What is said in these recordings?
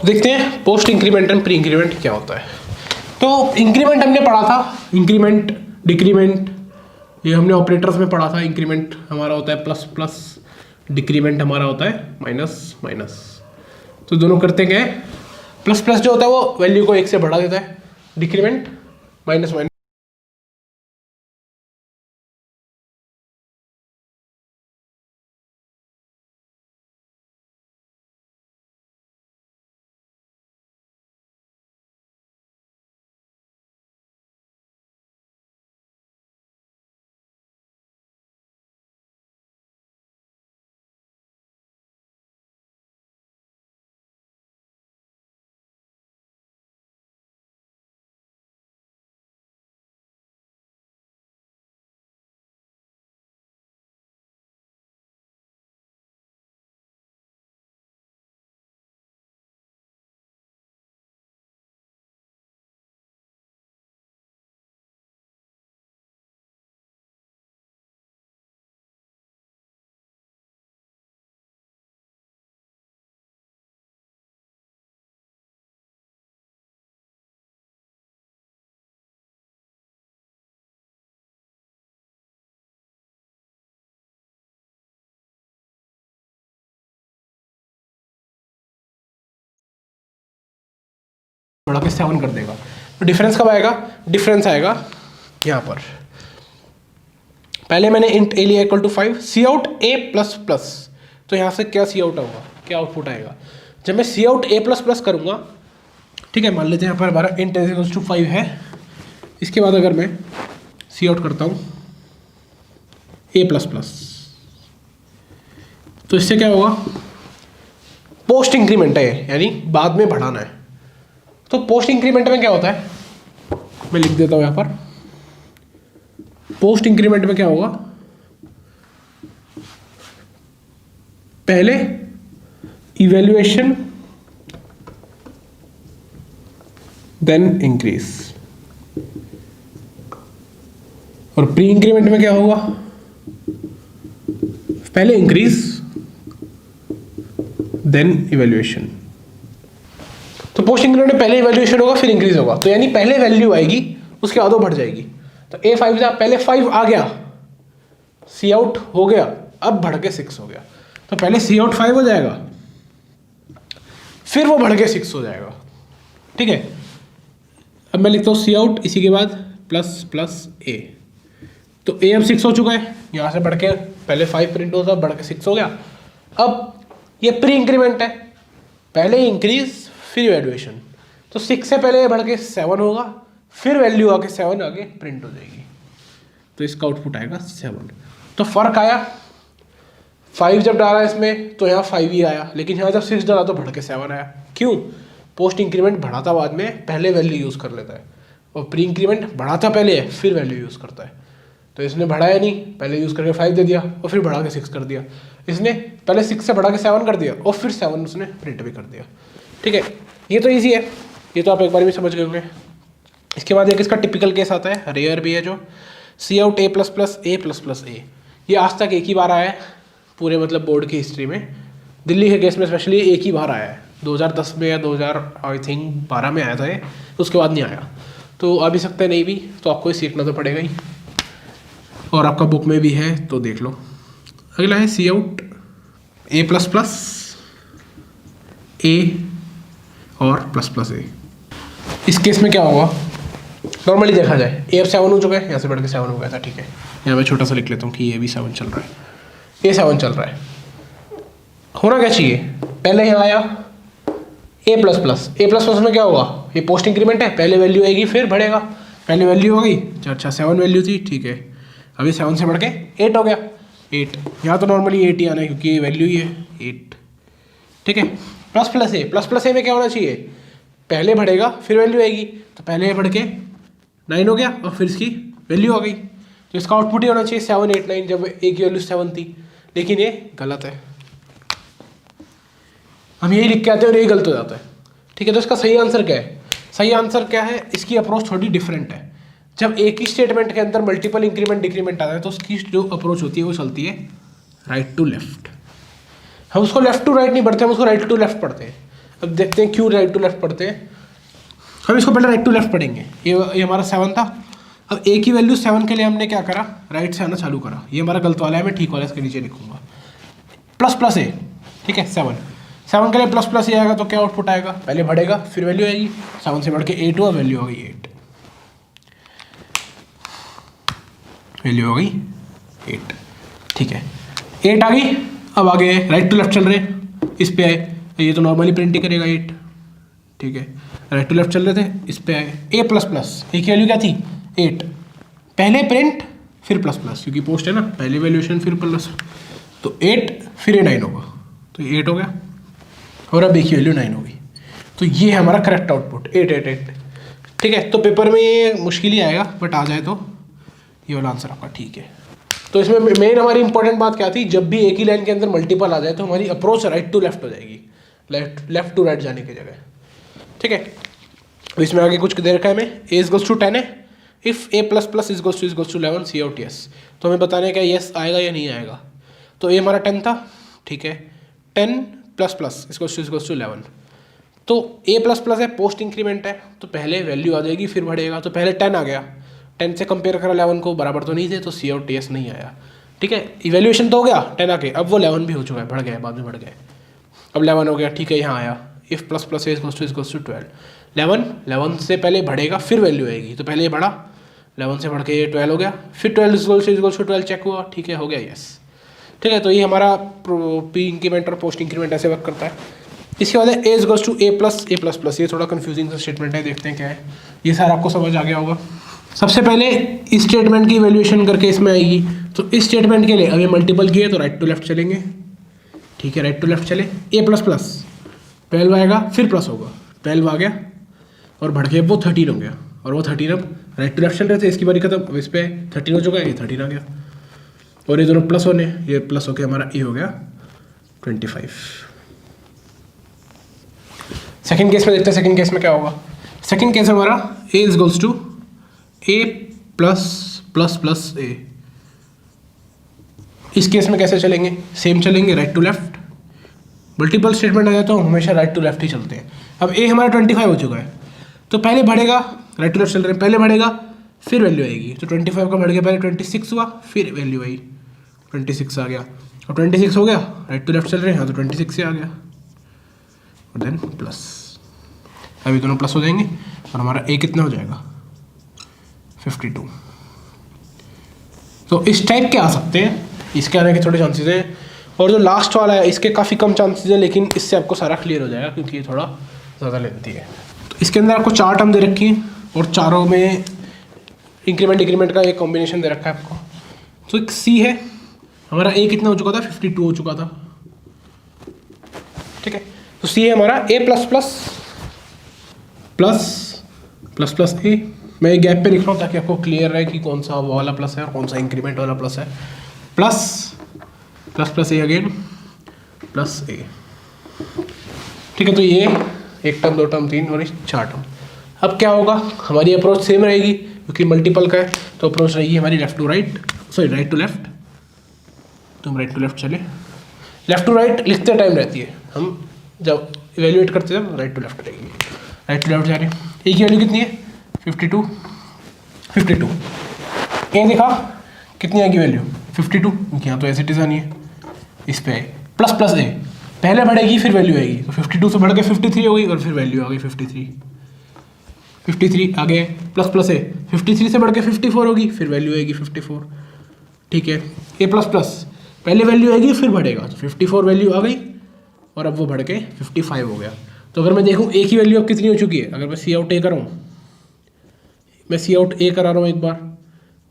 देखते हैं post increment and pre increment क्या होता है। तो इंक्रीमेंट हमने पढ़ा था, इंक्रीमेंट डिक्रीमेंट ये हमने ऑपरेटर्स में पढ़ा था। इंक्रीमेंट हमारा होता है प्लस प्लस, डिक्रीमेंट हमारा होता है माइनस माइनस। तो दोनों करते क्या है, प्लस प्लस जो होता है वो वैल्यू को एक से बढ़ा देता है, डिक्रीमेंट माइनस माइनस बढ़ा के 7 कर देगा। तो डिफरेंस कब आएगा, डिफरेंस आएगा यहाँ पर। पहले मैंने इंट ए लिया equal to 5, cout a plus plus. तो यहाँ से क्या सी आउट होगा, क्या आउटपुट आएगा जब मैं सी आउट ए प्लस प्लस करूँगा। ठीक है, मान लेते हैं यहाँ पर हमारा इंट इज इक्वल टू 5 है। इसके बाद अगर मैं सी आउट करता हूँ ए प्लस प्लस, तो इससे क्या होगा, पोस्ट इंक्रीमेंट है यानी बाद में बढ़ाना है। तो पोस्ट इंक्रीमेंट में क्या होता है, मैं लिख देता हूँ यहाँ पर। पोस्ट इंक्रीमेंट में क्या होगा, पहले इवैल्यूएशन देन इंक्रीज, और प्री इंक्रीमेंट में क्या होगा, पहले इंक्रीज देन इवैल्यूएशन। तो पोस्ट इंक्रीमेंट में पहले इवैल्यूएशन होगा फिर इंक्रीज होगा। तो यानी पहले वैल्यू आएगी उसके बाद वो बढ़ जाएगी। तो A5 था, पहले 5 आ गया, सी आउट हो गया, अब बढ़ के 6 हो गया। तो पहले सी आउट 5 हो जाएगा, फिर वो बढ़ के 6 हो जाएगा। ठीक है, अब मैं लिखता हूँ सी आउट, इसी के बाद प्लस प्लस ए। तो ए अब 6 हो चुका है, यहाँ से बढ़ के पहले 5 प्रिंट होता, बढ़ के 6 हो गया। अब ये प्री इंक्रीमेंट है, पहले इंक्रीज फिर इवैल्यूएशन। तो 6 से पहले ये बढ़ के 7 होगा, फिर वैल्यू आके 7 आगे प्रिंट हो जाएगी। तो इसका आउटपुट आएगा 7। तो फर्क आया, 5 जब डाला इसमें तो यहाँ 5 ही आया, लेकिन यहाँ जब 6 डाला तो बढ़ के 7 आया। क्यों, पोस्ट इंक्रीमेंट बढ़ाता बाद में, पहले वैल्यू यूज़ कर लेता है, और प्री इंक्रीमेंट बढ़ाता पहले है फिर वैल्यू यूज़ करता है। तो इसने बढ़ाया नहीं, पहले यूज़ करके 5 दे दिया और फिर बढ़ा के 6 कर दिया। इसने पहले 6 से बढ़ा के 7 कर दिया और फिर 7 उसने प्रिंट भी कर दिया। ठीक है, ये तो ईजी है, ये तो आप एक बार भी समझ गए होंगे। इसके बाद एक इसका टिपिकल केस आता है, रेयर भी है, जो सी out a plus plus A plus plus ए। ये आज तक एक ही बार आया है पूरे मतलब बोर्ड की हिस्ट्री में, दिल्ली के केस में स्पेशली एक ही बार आया है, 2010 में या 2000 आई थिंक 12 में आया था ये, उसके बाद नहीं आया। तो आ भी सकते नहीं भी, तो आपको ये सीखना तो पड़ेगा ही, और आपका बुक में भी है तो देख लो। अगला है सी आउट ए प्लस प्लस ए और प्लस प्लस ए। इस केस में क्या होगा, नॉर्मली देखा जाए ए अब 7 हो चुका है, यहाँ से बढ़ के 7 हो गया था। ठीक है, यहाँ मैं छोटा सा लिख लेता हूँ कि ये भी 7 चल रहा है, ए 7 चल रहा है। होना क्या चाहिए, पहले यहाँ आया ए प्लस प्लस, ए प्लस प्लस में क्या होगा, ये पोस्ट इंक्रीमेंट है, पहले वैल्यू आएगी फिर बढ़ेगा। पहले वैल्यू हो गई, अच्छा 7 वैल्यू थी, ठीक है, अभी 7 से बढ़ के 8 हो गया, 8। यहाँ तो नॉर्मली 8 ही आना है क्योंकि ये वैल्यू ही है 8। ठीक है, प्लस प्लस ए में क्या होना चाहिए, पहले बढ़ेगा फिर वैल्यू आएगी। तो पहले बढ़ के 9 हो गया और फिर इसकी वैल्यू आ गई। तो इसका आउटपुट ही होना चाहिए 7 8 9, जब ए की वैल्यू 7 थी, लेकिन ये गलत है। हम यही लिख के आते हैं और यही गलत हो जाता है। ठीक है, तो इसका सही आंसर क्या है, सही आंसर क्या है, इसकी अप्रोच थोड़ी डिफरेंट है। जब एक ही स्टेटमेंट के अंदर मल्टीपल इंक्रीमेंट डिक्रीमेंट आता है तो उसकी जो अप्रोच होती है वो चलती है राइट टू लेफ्ट। हम उसको लेफ्ट टू राइट नहीं पढ़ते, हम उसको राइट टू लेफ्ट पढ़ते हैं। अब देखते हैं क्यों राइट टू लेफ्ट पढ़ते हैं। हम इसको पहले राइट टू लेफ्ट पढ़ेंगे। ये हमारा 7 था। अब ए की वैल्यू 7 के लिए हमने क्या करा, राइट से आना चालू करा। ये हमारा गलत वाला है, मैं ठीक वाला इसके नीचे लिखूंगा। प्लस प्लस ए, ठीक है, 7 के लिए प्लस प्लस ए आएगा तो क्या आउटपुट आएगा, पहले बढ़ेगा फिर वैल्यू आएगी। 7 से बढ़ के 8 हुआ, वैल्यू हो गई 8, वैल्यू हो गई 8, ठीक है 8 आ गई। अब आगे राइट टू लेफ्ट चल रहे हैं, इस पे आए, ये तो नॉर्मली प्रिंट ही करेगा 8, ठीक है। राइट टू लेफ्ट चल रहे थे, इस पे आए, ए प्लस प्लस, ए की वैल्यू क्या थी 8, पहले प्रिंट फिर प्लस प्लस, क्योंकि पोस्ट है ना, पहले वैल्यूएशन फिर प्लस, तो 8 फिर ये 9 होगा, तो ये 8 हो गया और अब ए की वैल्यू 9 होगी। तो ये है हमारा करेक्ट आउटपुट 8 8 8, ठीक है। तो पेपर में ये मुश्किल ही आएगा, बट आ जाए तो ये वाला आंसर आपका ठीक है। तो इसमें मेन हमारी इंपॉर्टेंट बात क्या थी, जब भी एक ही लाइन के अंदर मल्टीपल आ जाए तो हमारी अप्रोच राइट टू लेफ्ट हो जाएगी, लेफ्ट टू राइट जाने की जगह, ठीक है। तो इसमें आगे कुछ दे रखा है हमें, ए इज गोल्स टू 10 है, if a plus plus is goals to 11 cout yes. तो हमें बताने का यस आएगा या नहीं आएगा। तो ए हमारा 10 था, ठीक है, 10 plus plus is goals to 11। तो ए प्लस प्लस है, पोस्ट इंक्रीमेंट है, तो पहले वैल्यू आ जाएगी फिर बढ़ेगा। तो पहले 10 आ गया, 10 से कंपेयर करा 11 को, बराबर तो नहीं थे, तो सी आउट यस नहीं आया, ठीक है। इवेल्यूएशन तो हो गया 10 आके, अब वो 11 भी हो चुका है, बढ़ गया, बाद में बढ़ गए, अब 11 हो गया, ठीक है। यहाँ आया if plus plus is goals to 12, 11 से पहले बढ़ेगा फिर वैल्यू आएगी, तो पहले ये बढ़ा, 11 से बढ़ के 12 हो गया, फिर 12 इज गोल्स टू 12 चेक हुआ, ठीक है, हो गया यस, ठीक है। तो ये हमारा प्री इंक्रीमेंट और पोस्ट इंक्रीमेंट ऐसे वर्क करता है। इसके बाद है A is goals to A plus plus, ये थोड़ा कंफ्यूजिंग सा स्टेटमेंट है, देखते हैं क्या है। ये सारा आपको समझ आ गया होगा। सबसे पहले इस स्टेटमेंट की वैल्यूएशन करके इसमें आएगी, तो इस स्टेटमेंट के लिए अभी मल्टीपल किए तो राइट टू लेफ्ट चलेंगे, ठीक है, राइट टू लेफ्ट चले, ए प्लस प्लस 12 आएगा फिर प्लस होगा, 12 आ गया और बढ़ के वो 13 हो गया, और वो 13 अब राइट टू लेफ्ट चल रहे थे, इसकी बारी खत्म, अब इस पर 13 हो चुका है, ये 13 आ गया, और ये दोनों प्लस होने, ये प्लस होके हमारा ए हो गया 25। सेकंड केस में देखते हैं, सेकंड केस में क्या होगा। सेकंड केस हमारा A is goals to A plus plus plus A. इस केस में कैसे चलेंगे, सेम चलेंगे, right to left. Multiple statement आ जाए तो हमेशा राइट टू लेफ्ट ही चलते हैं। अब ए हमारा 25 हो चुका है, तो पहले बढ़ेगा, राइट टू लेफ्ट चल रहे हैं, पहले बढ़ेगा फिर वैल्यू आएगी, तो 25 का बढ़ गया, पहले 26 हुआ फिर वैल्यू आई, 26 आ गया, और 26 हो गया, राइट टू लेफ्ट चल रहे हैं, तो 26 से आ गया, और देन प्लस, अभी दोनों प्लस हो जाएंगे और हमारा ए कितना हो जाएगा 52। तो इस टाइप के आ सकते हैं, इसके आने के थोड़े चांसेस हैं, और जो लास्ट वाला है इसके काफ़ी कम चांसेस हैं, लेकिन इससे आपको सारा क्लियर हो जाएगा क्योंकि ये थोड़ा ज़्यादा लेंथी है। तो इसके अंदर आपको 4 टर्म दे रखी हैं और चारों में इंक्रीमेंट डिक्रीमेंट का एक कॉम्बिनेशन दे रखा है आपको। तो एक सी है हमारा, ए कितना हो चुका था 52 हो चुका था, ठीक है। तो सी है हमारा A plus plus plus plus plus A. मैं एक गैप पे लिख रहा हूँ ताकि आपको क्लियर रहे कि कौन सा वो वाला प्लस है और कौन सा इंक्रीमेंट वाला प्लस है। प्लस प्लस प्लस ए अगेन प्लस ए, ठीक है। तो ये एक टर्म, 2 टर्म, 3 और 4 टर्म। अब क्या होगा, हमारी अप्रोच सेम रहेगी क्योंकि मल्टीपल का है, तो अप्रोच रहेगी हमारी left to right, sorry right to left. तो हम राइट टू लेफ्ट चले, लेफ्ट टू राइट लिखते टाइम रहती है, हम जब इवेल्युएट करते हैं राइट टू लेफ्ट रहेगी, राइट टू लेफ्ट जा रहे हैं। ए की वैल्यू कितनी है 52, ए देखा कितनी आएगी वैल्यू 52, क्योंकि यहाँ तो ऐसे डिज़ाइन है, इस पे प्लस प्लस ए, पहले बढ़ेगी फिर वैल्यू आएगी, तो 52 से बढ़ के 53 हो गई और फिर वैल्यू आ गई 53 आगे प्लस प्लस ए, 53 से बढ़ के 54 होगी फिर वैल्यू आएगी 54, ठीक है। ए प्लस प्लस पहले वैल्यू आएगी फिर बढ़ेगा, तो 54 वैल्यू आ गई और अब वो बढ़ के 55 हो गया। तो अगर मैं देखूँ ए की वैल्यू अब कितनी हो चुकी है, अगर मैं सी आउट ए करूँ, मैं सी आउट ए करा रहा हूँ एक बार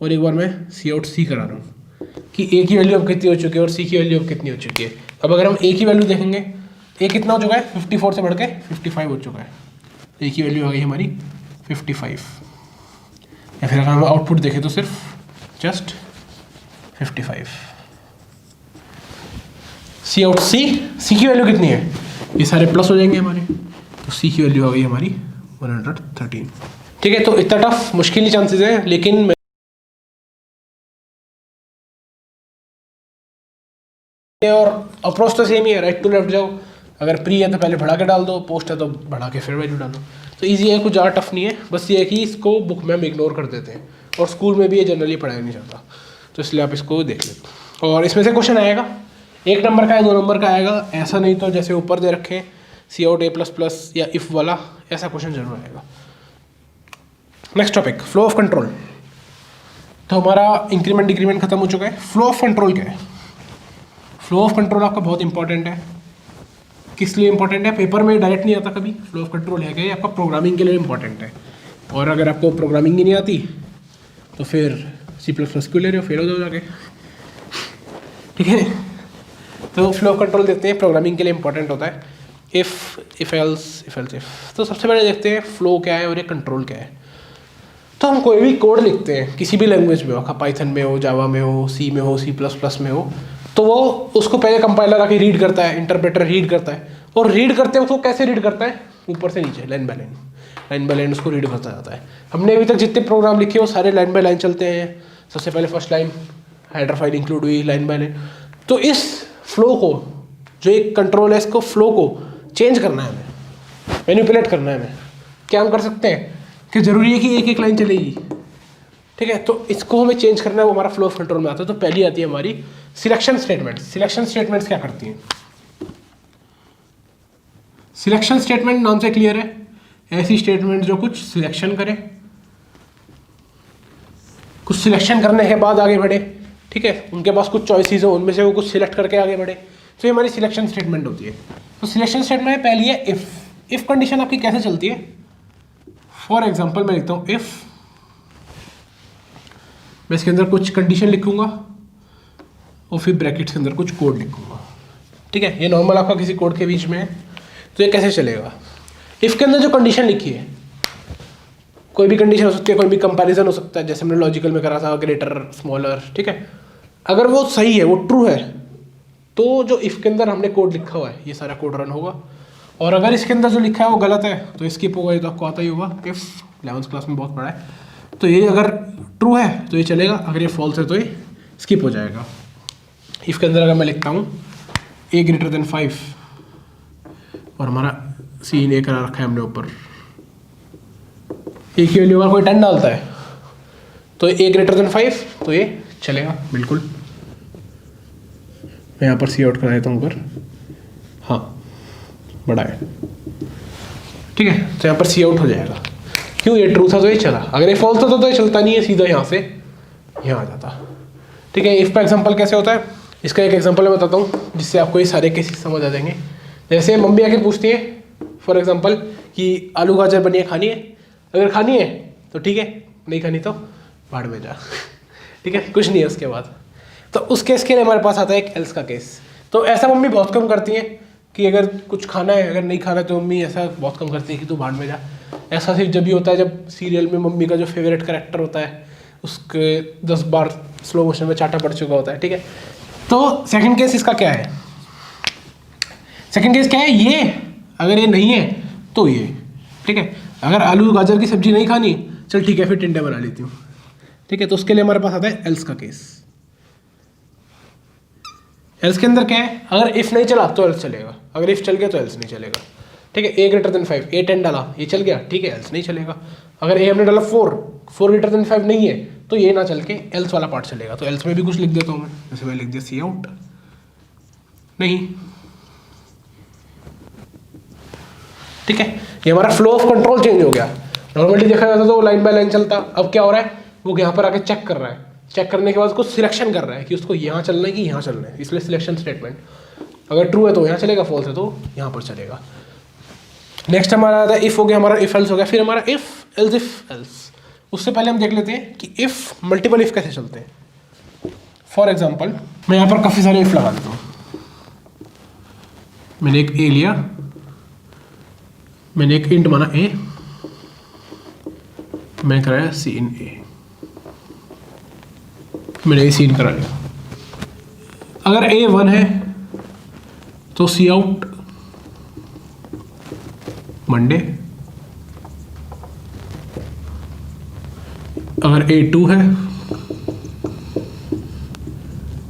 और एक बार मैं सी आउट सी करा रहा हूँ कि ए की वैल्यू अब कितनी हो चुकी है और सी की वैल्यू अब कितनी हो चुकी है। अब अगर हम ए की वैल्यू देखेंगे, ए कितना हो चुका है 54 से बढ़ के 55 हो चुका है, ए की वैल्यू आ गई हमारी 55। या फिर अगर हम आउटपुट देखें तो सिर्फ जस्ट 55। सी आउट सी की वैल्यू कितनी है, ये सारे प्लस हो जाएंगे हमारे, तो सी की वैल्यू आ गई हमारी 113, ठीक है। तो इतना टफ मुश्किल ही चांसेस हैं, लेकिन और अप्रोच तो सेम ही है, राइट टू लेफ्ट जाओ, अगर प्री है तो पहले बढ़ा के डाल दो, पोस्ट है तो बढ़ा के फिर वैल्यू डालो। तो ईजी है, कुछ ज़्यादा टफ नहीं है, बस ये है कि इसको बुक में हम इग्नोर कर देते हैं और स्कूल में भी ये जनरली पढ़ाया नहीं जाता, तो इसलिए आप इसको देख लेते। और इसमें से क्वेश्चन आएगा, 1 नंबर का है, 2 नंबर का आएगा, ऐसा नहीं तो जैसे ऊपर दे रखे सी आउट A++ या इफ़ वाला, ऐसा क्वेश्चन जरूर आएगा। Next topic, flow of control. तो हमारा इंक्रीमेंट डिक्रीमेंट खत्म हो चुका है। फ्लो ऑफ कंट्रोल क्या है? फ्लो ऑफ कंट्रोल आपका बहुत इंपॉर्टेंट है। किस लिए इंपॉर्टेंट है? पेपर में डायरेक्ट नहीं आता कभी। फ्लो ऑफ कंट्रोल है क्या, ये आपका प्रोग्रामिंग के लिए इंपॉर्टेंट है। और अगर आपको प्रोग्रामिंग ही नहीं आती तो फिर C++ क्यों ले रहे हो, फेल हो जाओ जाके, ठीक है। तो फ्लो ऑफ कंट्रोल देखते हैं, प्रोग्रामिंग के लिए इंपॉर्टेंट होता है। If else if. तो सबसे पहले देखते हैं फ्लो क्या है और ये कंट्रोल क्या है। तो हम कोई भी कोड लिखते हैं किसी भी लैंग्वेज में हो, पाइथन में हो, जावा में हो, सी में हो, C++ में हो, तो वो उसको पहले कंपाइलर आके रीड करता है, इंटरप्रेटर रीड करता है, और रीड करते वक्त वो कैसे रीड करता है? ऊपर से नीचे, लाइन बाय लाइन उसको रीड करता जाता है। हमने अभी तक जितने प्रोग्राम लिखे वो सारे लाइन बाय लाइन चलते हैं। सबसे पहले first line header file include हुई, लाइन बाय लाइन। तो इस फ्लो को, जो एक कंट्रोल है, इसको फ्लो को चेंज करना है हमें, मैनिपुलेट करना है हमें। क्या हम कर सकते हैं कि ज़रूरी है कि एक एक लाइन चलेगी, ठीक है। तो इसको हमें चेंज करना है, वो हमारा फ्लो ऑफ कंट्रोल में आता है। तो पहली आती है हमारी सिलेक्शन स्टेटमेंट। सिलेक्शन स्टेटमेंट्स क्या करती हैं? सिलेक्शन स्टेटमेंट नाम से क्लियर है, ऐसी स्टेटमेंट जो कुछ सिलेक्शन करे, कुछ सिलेक्शन करने के बाद आगे बढ़े, ठीक है। उनके पास कुछ चॉइसेस हो, उनमें से वो कुछ सिलेक्ट करके आगे बढ़े, तो ये हमारी सिलेक्शन स्टेटमेंट होती है। तो सिलेक्शन स्टेटमेंट में पहली है इफ़ कंडीशन आपकी कैसे चलती है? फॉर एग्जाम्पल मैं लिखता हूँ इफ़, मैं इसके अंदर कुछ कंडीशन लिखूंगा और फिर ब्रैकेट्स के अंदर कुछ कोड लिखूंगा, ठीक है। ये नॉर्मल आपका किसी कोड के बीच में है। तो ये कैसे चलेगा? इफ़ के अंदर जो कंडीशन लिखी है, कोई भी कंडीशन हो सकती है, कोई भी कंपैरिजन हो सकता है, जैसे हमने लॉजिकल में करा था, ग्रेटर स्मॉलर, ठीक है। अगर वो सही है, वो ट्रू है, तो जो इफ़ के अंदर हमने कोड लिखा हुआ है ये सारा कोड रन होगा। और अगर इसके अंदर जो लिखा है वो गलत है तो स्किप होगा। ये तो आपको आता ही होगा, इफ़ 11th क्लास में बहुत पढ़ा है। तो ये अगर ट्रू है तो ये चलेगा, अगर ये फॉल्स है तो ये स्किप हो जाएगा। इफ़ के अंदर अगर मैं लिखता हूँ A>5 और हमारा सीन ए करा रखा है हमने ऊपर, ए की वैल्यू अगर कोई 10 डालता है तो A>5 तो ये चलेगा बिल्कुल। मैं यहाँ पर सी आउट करा देता हूँ ऊपर, हाँ बड़ा है, ठीक है। तो यहाँ पर सी आउट हो जाएगा। क्यों? ये ट्रू था तो ये चला, अगर ये फॉल्स होता तो ये चलता नहीं है, सीधा यहाँ से यहाँ आ जाता, ठीक है। इफ़ का एग्जांपल कैसे होता है, इसका एक एग्जांपल मैं बताता हूँ जिससे आपको ये सारे केसेस समझ आ जाएंगे। जैसे मम्मी आके पूछती है फॉर एग्जांपल कि आलू गाजर बनिए खानी है, अगर खानी है तो ठीक है, नहीं खानी तो भाड़ में जा, ठीक है, कुछ नहीं है उसके बाद। तो उस केस के लिए हमारे पास आता है एक एल्स का केस। तो ऐसा मम्मी बहुत कम करती है कि अगर कुछ खाना है, अगर नहीं खाना है तो मम्मी ऐसा बहुत कम करती है कि तू भाड़ में जा। ऐसा सिर्फ जब भी होता है जब सीरियल में मम्मी का जो फेवरेट कैरेक्टर होता है उसके 10 बार स्लो मोशन में चाटा पड़ चुका होता है, ठीक है। तो सेकंड केस इसका क्या है? सेकंड केस क्या है? ये अगर ये नहीं है तो ये, ठीक है। अगर आलू गाजर की सब्जी नहीं खानी, चल ठीक है फिर टिंडे बना लेती हूँ, ठीक है। तो उसके लिए हमारे पास आता है एल्स का केस। एल्स के अंदर क्या है? अगर इफ नहीं चला तो एल्स चलेगा, अगर इफ चल गया तो एल्स नहीं चलेगा, ठीक है। A>5, A10 डाला, ये चल गया, ठीक है, एल्स नहीं चलेगा। अगर A हमने डाला 4 नहीं है तो ये ना चल के एल्स वाला पार्ट चलेगा। तो एल्स में भी कुछ लिख देता हूँ मैं, जैसे मैं लिख दिया सी आउट नहीं, ठीक है। ये हमारा फ्लो ऑफ कंट्रोल चेंज हो गया। नॉर्मली देखा जाता तो लाइन बाय लाइन चलता, अब क्या हो रहा है, वो यहाँ पर आके चेक कर रहा है, चेक करने के बाद उसको सिलेक्शन कर रहा है कि उसको यहाँ चलना है कि यहाँ चलना है, इसलिए सिलेक्शन स्टेटमेंट। अगर ट्रू है तो यहाँ चलेगा, फॉल्स है तो यहाँ पर चलेगा। नेक्स्ट हमारा आता है इफ़ हो गया, हमारा इफ एल्स हो गया। फिर हमारा इफ एल्स। उससे पहले हम देख लेते हैं कि इफ मल्टीपल इफ कैसे चलते हैं। फॉर एग्जाम्पल मैं यहाँ पर काफ़ी सारे इफ लगा देता हूँ। मैंने एक ए लिया, मैंने एक इंट माना ए, मैंने कराया सी इन ए, मैंने ए सीन करा लिया। अगर A 1 है तो सी आउट मंडे, अगर A 2 है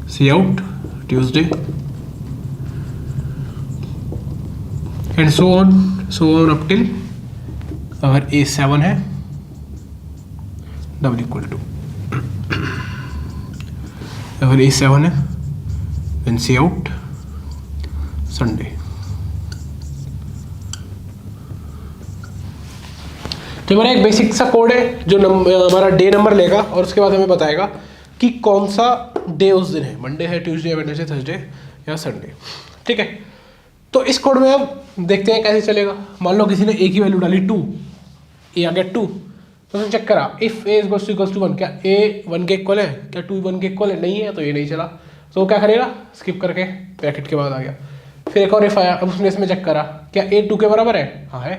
सी out Tuesday, and so on up till अगर ए 7 है डबल इक्वल टू, अगर ए 7 है देन सी आउट संडे। तो हमारा एक बेसिक सा कोड है जो हमारा डे नंबर लेगा और उसके बाद हमें बताएगा कि कौन सा डे उस दिन है, मंडे है, ट्यूसडे, वेडनेसडे, थर्सडे या संडे। ठीक है, तो इस कोड में अब देखते हैं कैसे चलेगा। मान लो किसी ने ए की वैल्यू डाली 2, ए आ गया 2, तो उसने चेक करा if a is equal to 1, क्या ए 1 के इक्वल है, क्या 2 1 के इक्वल है, नहीं है तो ये नहीं चला। तो वो क्या करेगा, स्किप करके ब्रैकेट के बाद आ गया। फिर एक और इफ आया, अब उसने इसमें चेक करा क्या ए 2 के बराबर है, हाँ है,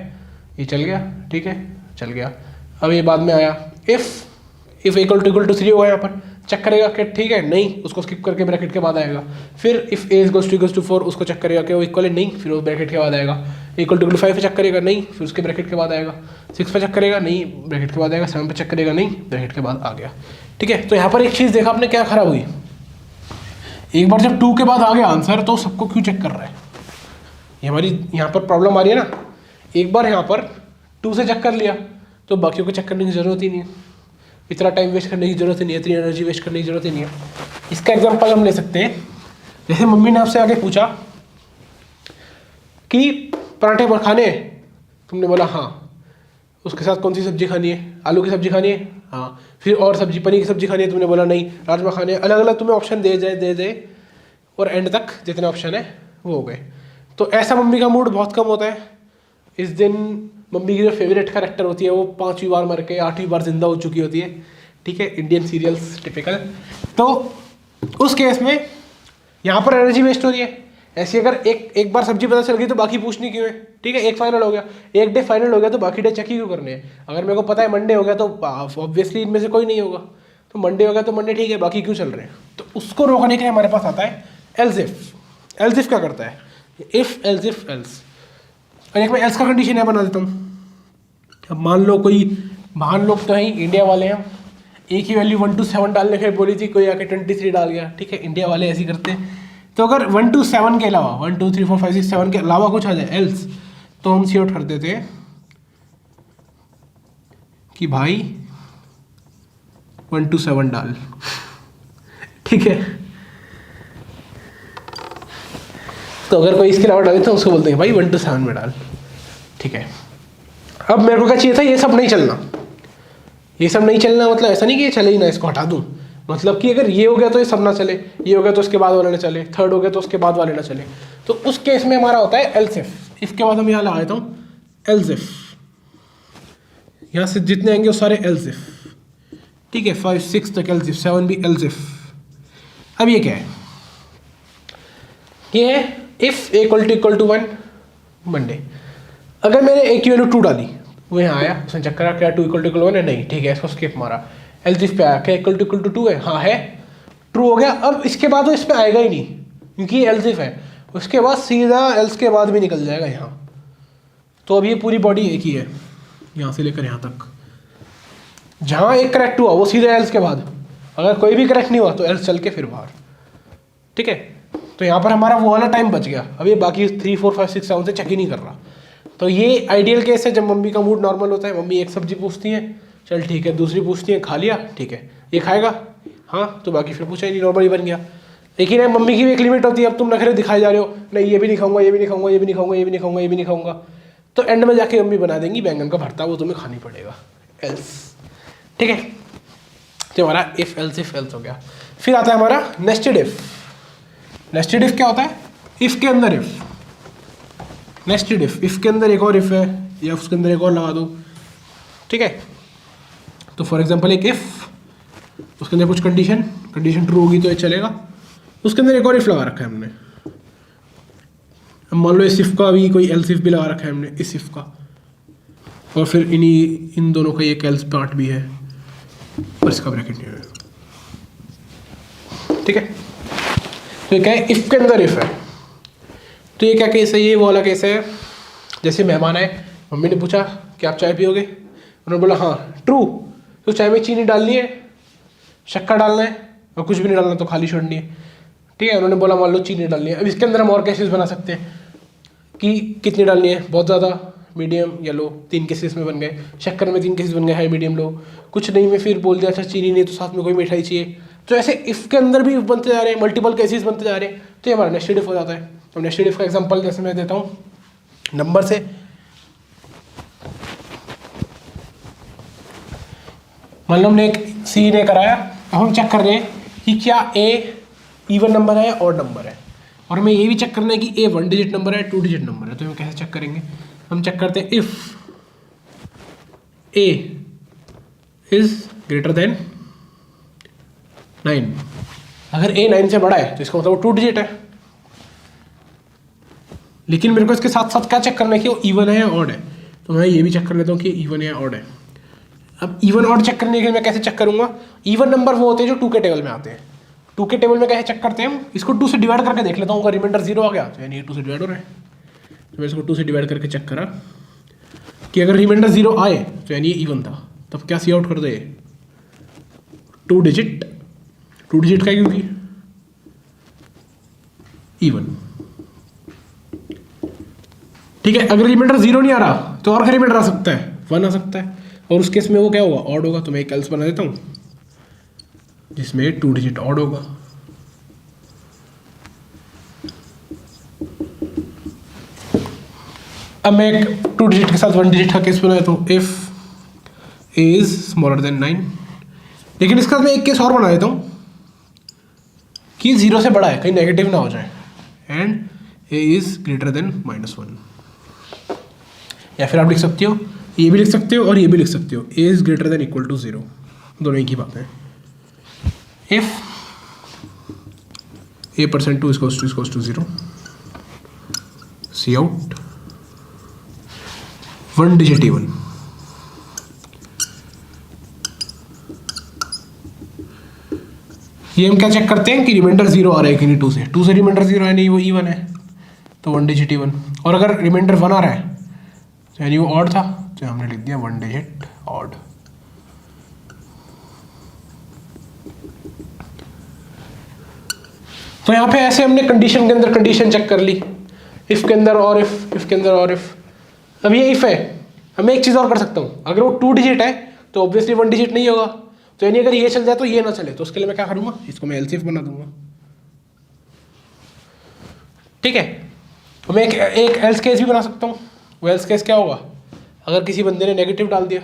ये चल गया, ठीक है चल गया। अब ये बाद में आया इफ इक्वल टू 3 होगा, यहाँ पर चेक करेगा कि ठीक है, नहीं, उसको स्किप करके ब्रैकेट के बाद आएगा। फिर इफ ए इक्वल टू 4, उसको चेक करेगा कि वो इक्वल है, नहीं, फिर वो ब्रैकेट के बाद आएगा। इक्वल टू 5 पे चेक करेगा, नहीं, फिर उसके ब्रैकेट के बाद आएगा। 6 पे चेक करेगा, नहीं, ब्रैकेट के बाद आएगा। 7 पे चेक करेगा, नहीं, ब्रैकेट के बाद आ गया। ठीक है, तो यहाँ पर एक चीज़ देखा आपने क्या खराब हुई, एक बार जब 2 के बाद आ गया आंसर तो सबको क्यों चेक कर रहा है, ये हमारी यहाँ पर प्रॉब्लम आ रही है ना। एक बार यहाँ पर 2 से चेक कर लिया तो बाकियों को चेक करने की ज़रूरत ही नहीं है, इतना टाइम वेस्ट करने की ज़रूरत ही नहीं है, इतनी एनर्जी वेस्ट करने की ज़रूरत ही नहीं है। इसका एग्जांपल हम ले सकते हैं, जैसे मम्मी ने आपसे आगे पूछा कि पराठे पर खाने हैं, तुमने बोला हाँ, उसके साथ कौन सी सब्जी खानी है, आलू की सब्जी खानी है, हाँ, फिर और सब्जी, पनीर की सब्जी खानी है, तुमने बोला नहीं, राजमा खाने हैं, अलग अलग तुम्हें ऑप्शन दे जाए और एंड तक जितने ऑप्शन है वो हो गए। तो ऐसा मम्मी का मूड बहुत कम होता है। इस दिन मम्मी की जो फेवरेट कैरेक्टर होती है वो 5वीं बार मर के 8वीं बार जिंदा हो चुकी होती है। ठीक है, इंडियन सीरियल्स टिपिकल। तो उस केस में यहाँ पर एनर्जी वेस्ट हो रही है। ऐसी अगर एक बार सब्जी पता चल गई तो बाकी पूछनी क्यों है। ठीक है, एक फाइनल हो गया, एक डे फाइनल हो गया तो बाकी डे चेक ही क्यों करने हैं। अगर मेरे को पता है मंडे हो गया तो ऑब्वियसली इनमें से कोई नहीं होगा, तो मंडे हो गया तो मंडे ठीक है, बाकी क्यों चल रहे हैं। तो उसको रोकने के लिए हमारे पास आता है एल्स इफ। एल्स इफ क्या करता है, इफ एल्स इफ एल्स। और एक मैं एल्स का कंडीशन यहाँ बना देता हूँ। अब मान लो कोई महान लोग तो हैं इंडिया वाले हैं, ए की वैल्यू 1 to 7 डालने के बोली थी, कोई आके 23 डाल गया। ठीक है, इंडिया वाले ऐसे ही करते हैं। तो अगर 1 to 7 के अलावा 1 2 3 4 5 6 7 के अलावा कुछ आ जाए एल्स, तो हम सी आउट कर देते हैं कि भाई 1 to 7 डाल। ठीक है, तो अगर कोई इसके अलावा डाले तो उसको बोलते हैं भाई 1 to 7 में डाल। ठीक है, अब मेरे को क्या चाहिए था, ये सब नहीं चलना, ये सब नहीं चलना मतलब ऐसा नहीं कि ये चले ही ना, इसको हटा दूँ। मतलब कि अगर ये हो गया तो ये सब ना चले, ये हो गया तो उसके बाद वाले ना चले, थर्ड हो गया तो उसके बाद वाले ना चले। तो उस केस में हमारा होता है एल्स इफ। इफ के बाद हम यहाँ लगा देता हूँ एल्स इफ, यहाँ से जितने आएंगे वो सारे एल्स इफ। ठीक है, 5 6 तक एल्स इफ, 7 भी एल्स इफ। अब ये क्या है, ये है if a equal to 1 Monday. अगर मैंने ए की वैल्यू 2 डाली, वो यहाँ आया, उसने चेक करा क्या 2 इक्वल टू 1 है, नहीं, ठीक है, इसको स्किप मारा। एल्स इफ पे आया, क्या इक्वल टू 2 है, हाँ है, ट्रू हो गया। अब इसके बाद वो इस पे आएगा ही नहीं क्योंकि एल्स इफ है, उसके बाद सीधा एल्स के बाद भी निकल जाएगा यहाँ। तो अब ये पूरी बॉडी एक ही है, यहाँ से लेकर यहाँ तक। जहाँ एक करेक्ट हुआ वो सीधा एल्स के बाद, अगर कोई भी करेक्ट नहीं हुआ तो एल्स चल के फिर बाहर। ठीक है, तो यहाँ पर हमारा वो वाला टाइम बच गया। अब ये बाकी 3 4 5 6 7 से चेक ही नहीं कर रहा। तो ये आइडियल केस है जब मम्मी का मूड नॉर्मल होता है। मम्मी एक सब्जी पूछती है, चल ठीक है, दूसरी पूछती है, खा लिया, ठीक है, ये खाएगा, हाँ, तो बाकी फिर पूछा ही नहीं, नॉर्मली बन गया। लेकिन है मम्मी की भी एक लिमिट होती है। अब तुम नखरे दिखाए जा रहे हो, नहीं ये भी नहीं खाऊंगा, ये भी नहीं खाऊंगा, ये भी नहीं खाऊंगा, ये भी नहीं खाऊंगा, ये भी नहीं खाऊंगा, तो एंड में जाके मम्मी बना देंगी बैंगन का भरता, वो तुम्हें खानी पड़ेगा एल्स। ठीक है, तो हमारा इफ एल्स हो गया। फिर आता है हमारा नेस्टेड इफ। नेस्टेड इफ क्या होता है, इफ के अंदर इफ, नेस्टेड इफ के अंदर एक और इफ है या उसके अंदर एक और लगा दो। ठीक है, तो फॉर एग्जांपल एक इफ, उसके अंदर कुछ कंडीशन ट्रू होगी तो ये चलेगा, उसके अंदर एक और इफ लगा रखा है हमने। अब मान लो इस इफ का भी कोई एल्स इफ भी लगा रखा है हमने, इस इफ का, और फिर इन दोनों का एक एल्स पार्ट भी है और इसका ब्रैकेट नहीं है। ठीक है, तो ये क्या है, इफ के अंदर इफ है। तो ये क्या केस है, ये वो वाला केस है जैसे मेहमान आए, मम्मी ने पूछा कि आप चाय पियोगे, उन्होंने बोला हाँ, ट्रू, तो चाय में चीनी डालनी है, शक्कर डालना है और कुछ भी नहीं डालना, तो खाली छोड़नी है। ठीक है, उन्होंने बोला मान लो चीनी डालनी है। अब इसके अंदर हम और केसेस बना सकते हैं। कि कितनी डालनी है, बहुत ज़्यादा, मीडियम या लो, 3 केसेस में बन गए। शक्कर में 3 केसेस बन गए, हाई मीडियम लो। कुछ नहीं में फिर बोल दिया अच्छा चीनी नहीं तो साथ में कोई मिठाई चाहिए। तो ऐसे इफ़ के अंदर भी बनते जा रहे हैं, मल्टीपल केसेस बनते जा रहे हैं, तो ये हमारा नेस्टेड इफ हो जाता है। तो नेस्टेड इफ का एग्जांपल जैसे मैं देता हूँ नंबर से। मान लो हमने एक सी ने कराया, अब हम चेक कर रहे हैं कि क्या ए इवन नंबर है या ऑड नंबर है, और हमें ये भी चेक करना है कि ए 1 डिजिट नंबर है 2 डिजिट नंबर है। तो हम कैसे चेक करेंगे, हम चेक करते हैं if a is greater then 9। अगर ए 9 से बड़ा है तो इसका मतलब वो 2 डिजिट है। लेकिन मेरे को इसके साथ साथ क्या चेक करना है कि वो इवन है या ऑड है। तो मैं ये भी चेक कर लेता हूँ कि इवन है या ऑड है। अब इवन ऑड चेक करने के लिए मैं कैसे चेक करूंगा, इवन नंबर वो होते हैं जो 2 के टेबल में आते हैं। 2 के टेबल में कैसे चेक करते हैं हम, इसको 2 से डिवाइड करके देख लेता हूँ, अगर रिमाइंडर 0 आ गया तो यानी 2 से डिवाइड हो रहा है। तो मैं इसको 2 से डिवाइड करके चेक करा कि अगर रिमाइंडर 0 आए तो यानी ये इवन था। तब क्या सी आउट कर दे, 2 डिजिट का क्योंकि इवन। ठीक है, अगर रिमाइंडर 0 नहीं आ रहा तो और रिमाइंडर आ सकता है, 1 आ सकता है, और उस केस में वो क्या होगा, ऑड होगा। तो मैं एक एल्स बना देता हूँ जिसमें 2 डिजिट ऑड होगा। अब मैं एक 2 डिजिट के साथ 1 डिजिट का केस बना देता हूँ, if a is smaller than 9। लेकिन इसका मैं एक केस और बना देता हूँ कि 0 से बड़ा है, कहीं नेगेटिव ना हो जाए, and A is greater then -1। या फिर आप लिख सकते हो, ये भी लिख सकते हो और ये भी लिख सकते हो, a is greater than equal to 0, दोनों एक ही बात है। If a% 2 is 0, cout 1 digit even. ये हम क्या चेक करते हैं कि रिमाइंडर 0 आ रहा है कि नहीं 2 से रिमाइंडर 0 है नहीं वो इवन है, तो 1 डिजिट इवन। और अगर रिमाइंडर 1 आ रहा है तो यानी वो ऑड था, तो हमने लिख दिया 1 डिजिट ऑड। तो यहाँ पे ऐसे हमने कंडीशन के अंदर कंडीशन चेक कर ली, इफ के अंदर और इफ के अंदर और इफ। अब ये इफ है, हमें एक चीज़ और कर सकता हूँ, अगर वो 2 डिजिट है तो ऑब्वियसली 1 डिजिट नहीं होगा, तो यानी अगर ये चल जाए तो ये ना चले, तो उसके लिए मैं क्या करूँगा, इसको मैं एलसीएफ बना दूंगा। ठीक है, तो मैं एक एल्स केस भी बना सकता हूँ। वो एल्स केस क्या होगा, अगर किसी बंदे ने नेगेटिव डाल दिया,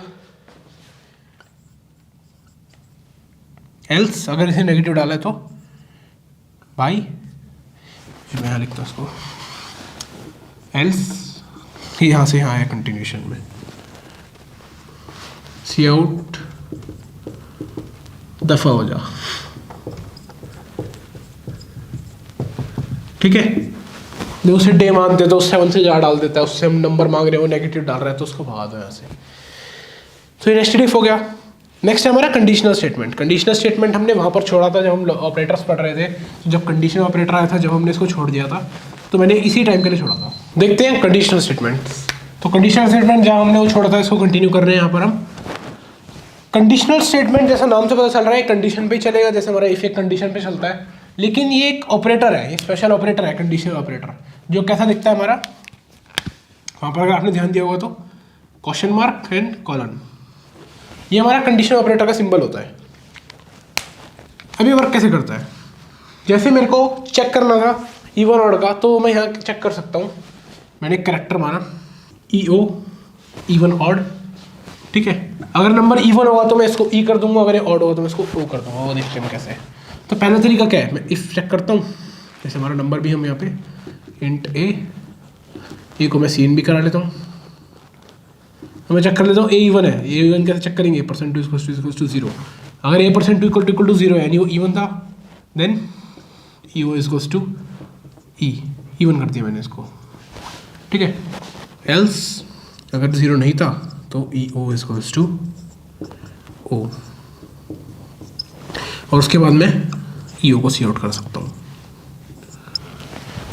एल्स अगर इसे नेगेटिव डाला है तो भाई मैं यहाँ लिखता हूँ उसको, एल्स यहाँ से यहाँ है कंटिन्यूशन में, सी आउट दफा हो जा। ठीक है, जो उसे डे मानते तो 7 से जा डाल देता है, उससे हम नंबर मांग रहे हो नेगेटिव डाल रहा है तो उसको भगा दो यहाँ से। तो ये नेस्टेड इफ हो गया। नेक्स्ट है हमारा कंडीशनल स्टेटमेंट। कंडीशनल स्टेटमेंट हमने वहाँ पर छोड़ा था जब हम ऑपरेटर्स पढ़ रहे थे, जब कंडीशन ऑपरेटर आया था, जब हमने इसको छोड़ दिया था, तो मैंने इसी टाइम के लिए छोड़ा था। देखते हैं कंडीशनल स्टेटमेंट। तो कंडीशनल स्टेटमेंट जहाँ हमने वो छोड़ा था इसको कंटिन्यू कर रहे हैं यहाँ पर हम। कंडीशनल स्टेटमेंट जैसा नाम से पता चल रहा है कंडीशन पे ही चलेगा, जैसे हमारा इफ एक कंडीशन पे चलता है, लेकिन ये एक ऑपरेटर है, एक स्पेशल ऑपरेटर है कंडीशनल ऑपरेटर, जो कैसा दिखता है हमारा, वहाँ पर अगर आपने ध्यान दिया होगा तो क्वेश्चन मार्क एंड कॉलन, ये हमारा कंडीशनल ऑपरेटर का सिंबल होता है। अभी वर्क कैसे करता है, जैसे मेरे को चेक करना था इवन ऑड का, तो मैं यहाँ चेक कर सकता हूँ। मैंने एक कैरेक्टर माना EO इवन ऑड, ठीक है। अगर नंबर इवन होगा तो मैं इसको E कर दूंगा, अगर ये ऑड होगा तो मैं इसको O कर दूंगा। वो देखते हैं कैसे है। तो पहला तरीका क्या है, मैं इफ चेक करता हूँ, जैसे हमारा नंबर भी हम यहाँ पे इंट ए को मैं सीन भी करा लेता हूँ, तो मैं चेक कर लेता हूँ ए इवन है। ए इवन कैसे चेक करेंगे, %2 = 0। अगर A%2 = 0 यानी वो इवन था, देन EO = E, इवन कर दिया मैंने इसको, ठीक है। एल्स अगर 0 नहीं था तो EO = O, और उसके बाद मैं EO को सी आउट कर सकता हूँ।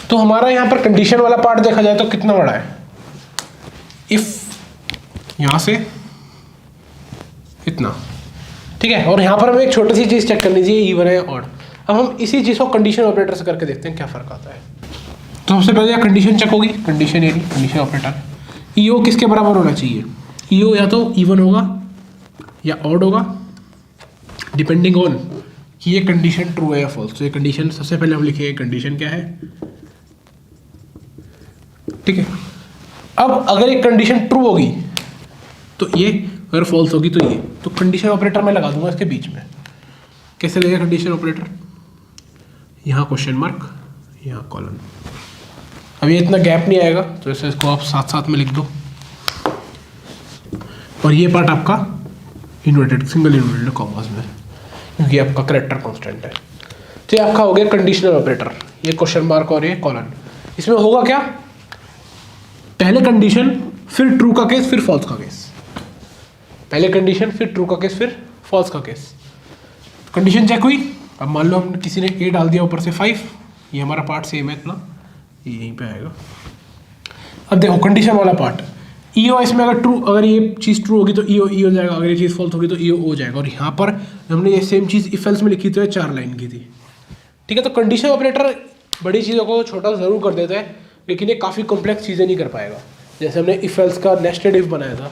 तो हमारा यहाँ पर कंडीशन वाला पार्ट देखा जाए तो कितना बड़ा है, इफ यहाँ से इतना, ठीक है। और यहाँ पर हमें एक छोटी सी चीज़ चेक करनी चाहिए, इवन है ऑड। अब हम इसी चीज़ को कंडीशन ऑपरेटर से करके देखते हैं क्या फ़र्क आता है। तो सबसे पहले कंडीशन चेक होगी, कंडीशन यानी कंडीशन ऑपरेटर। ईओ किसके बराबर होना चाहिए? ईओ या तो इवन होगा या ऑड होगा, डिपेंडिंग ऑन कि ये कंडीशन ट्रू है या फॉल्स। तो ये कंडीशन सबसे पहले हम लिखेंगे कंडीशन क्या है, ठीक है। अब अगर एक कंडीशन ट्रू होगी तो ये, अगर फॉल्स होगी तो ये, तो कंडीशन ऑपरेटर मैं लगा दूंगा इसके बीच में। कैसे लगेगा कंडीशन ऑपरेटर? यहाँ क्वेश्चन मार्क, यहाँ कॉलन। अब ये इतना गैप नहीं आएगा तो ऐसे इसको आप साथ साथ में लिख दो, और ये पार्ट आपका इन्वर्टेड, सिंगल इन्वर्टेड कॉमास में, क्योंकि आपका कैरेक्टर कांस्टेंट है। तो ये आपका हो गया कंडीशनल ऑपरेटर, ये क्वेश्चन मार्क और ये कॉलन। इसमें होगा क्या? पहले कंडीशन, फिर ट्रू का केस, फिर फॉल्स का केस। पहले कंडीशन, फिर ट्रू का केस, फिर फॉल्स का केस। कंडीशन चेक हुई। अब मान लो हम किसी ने ए डाल दिया ऊपर से 5, ये हमारा पार्ट सेम है इतना, ये यहीं पे आएगा। अब देखो कंडीशन वाला पार्ट, ईओ इसमें अगर ट्रू, अगर ये चीज़ ट्रू होगी तो ईओ ई हो जाएगा, अगर ये चीज़ फॉल्स होगी तो ईओ हो जाएगा। और यहाँ पर हमने ये सेम चीज़ इफ एल्स में लिखी थी, 4 लाइन की थी, ठीक है। तो कंडीशन ऑपरेटर बड़ी चीज़ों को छोटा ज़रूर कर देता है, लेकिन ये काफ़ी कॉम्प्लेक्स चीज़ें नहीं कर पाएगा। जैसे हमने इफ एल्स का नेस्टेड इफ बनाया था,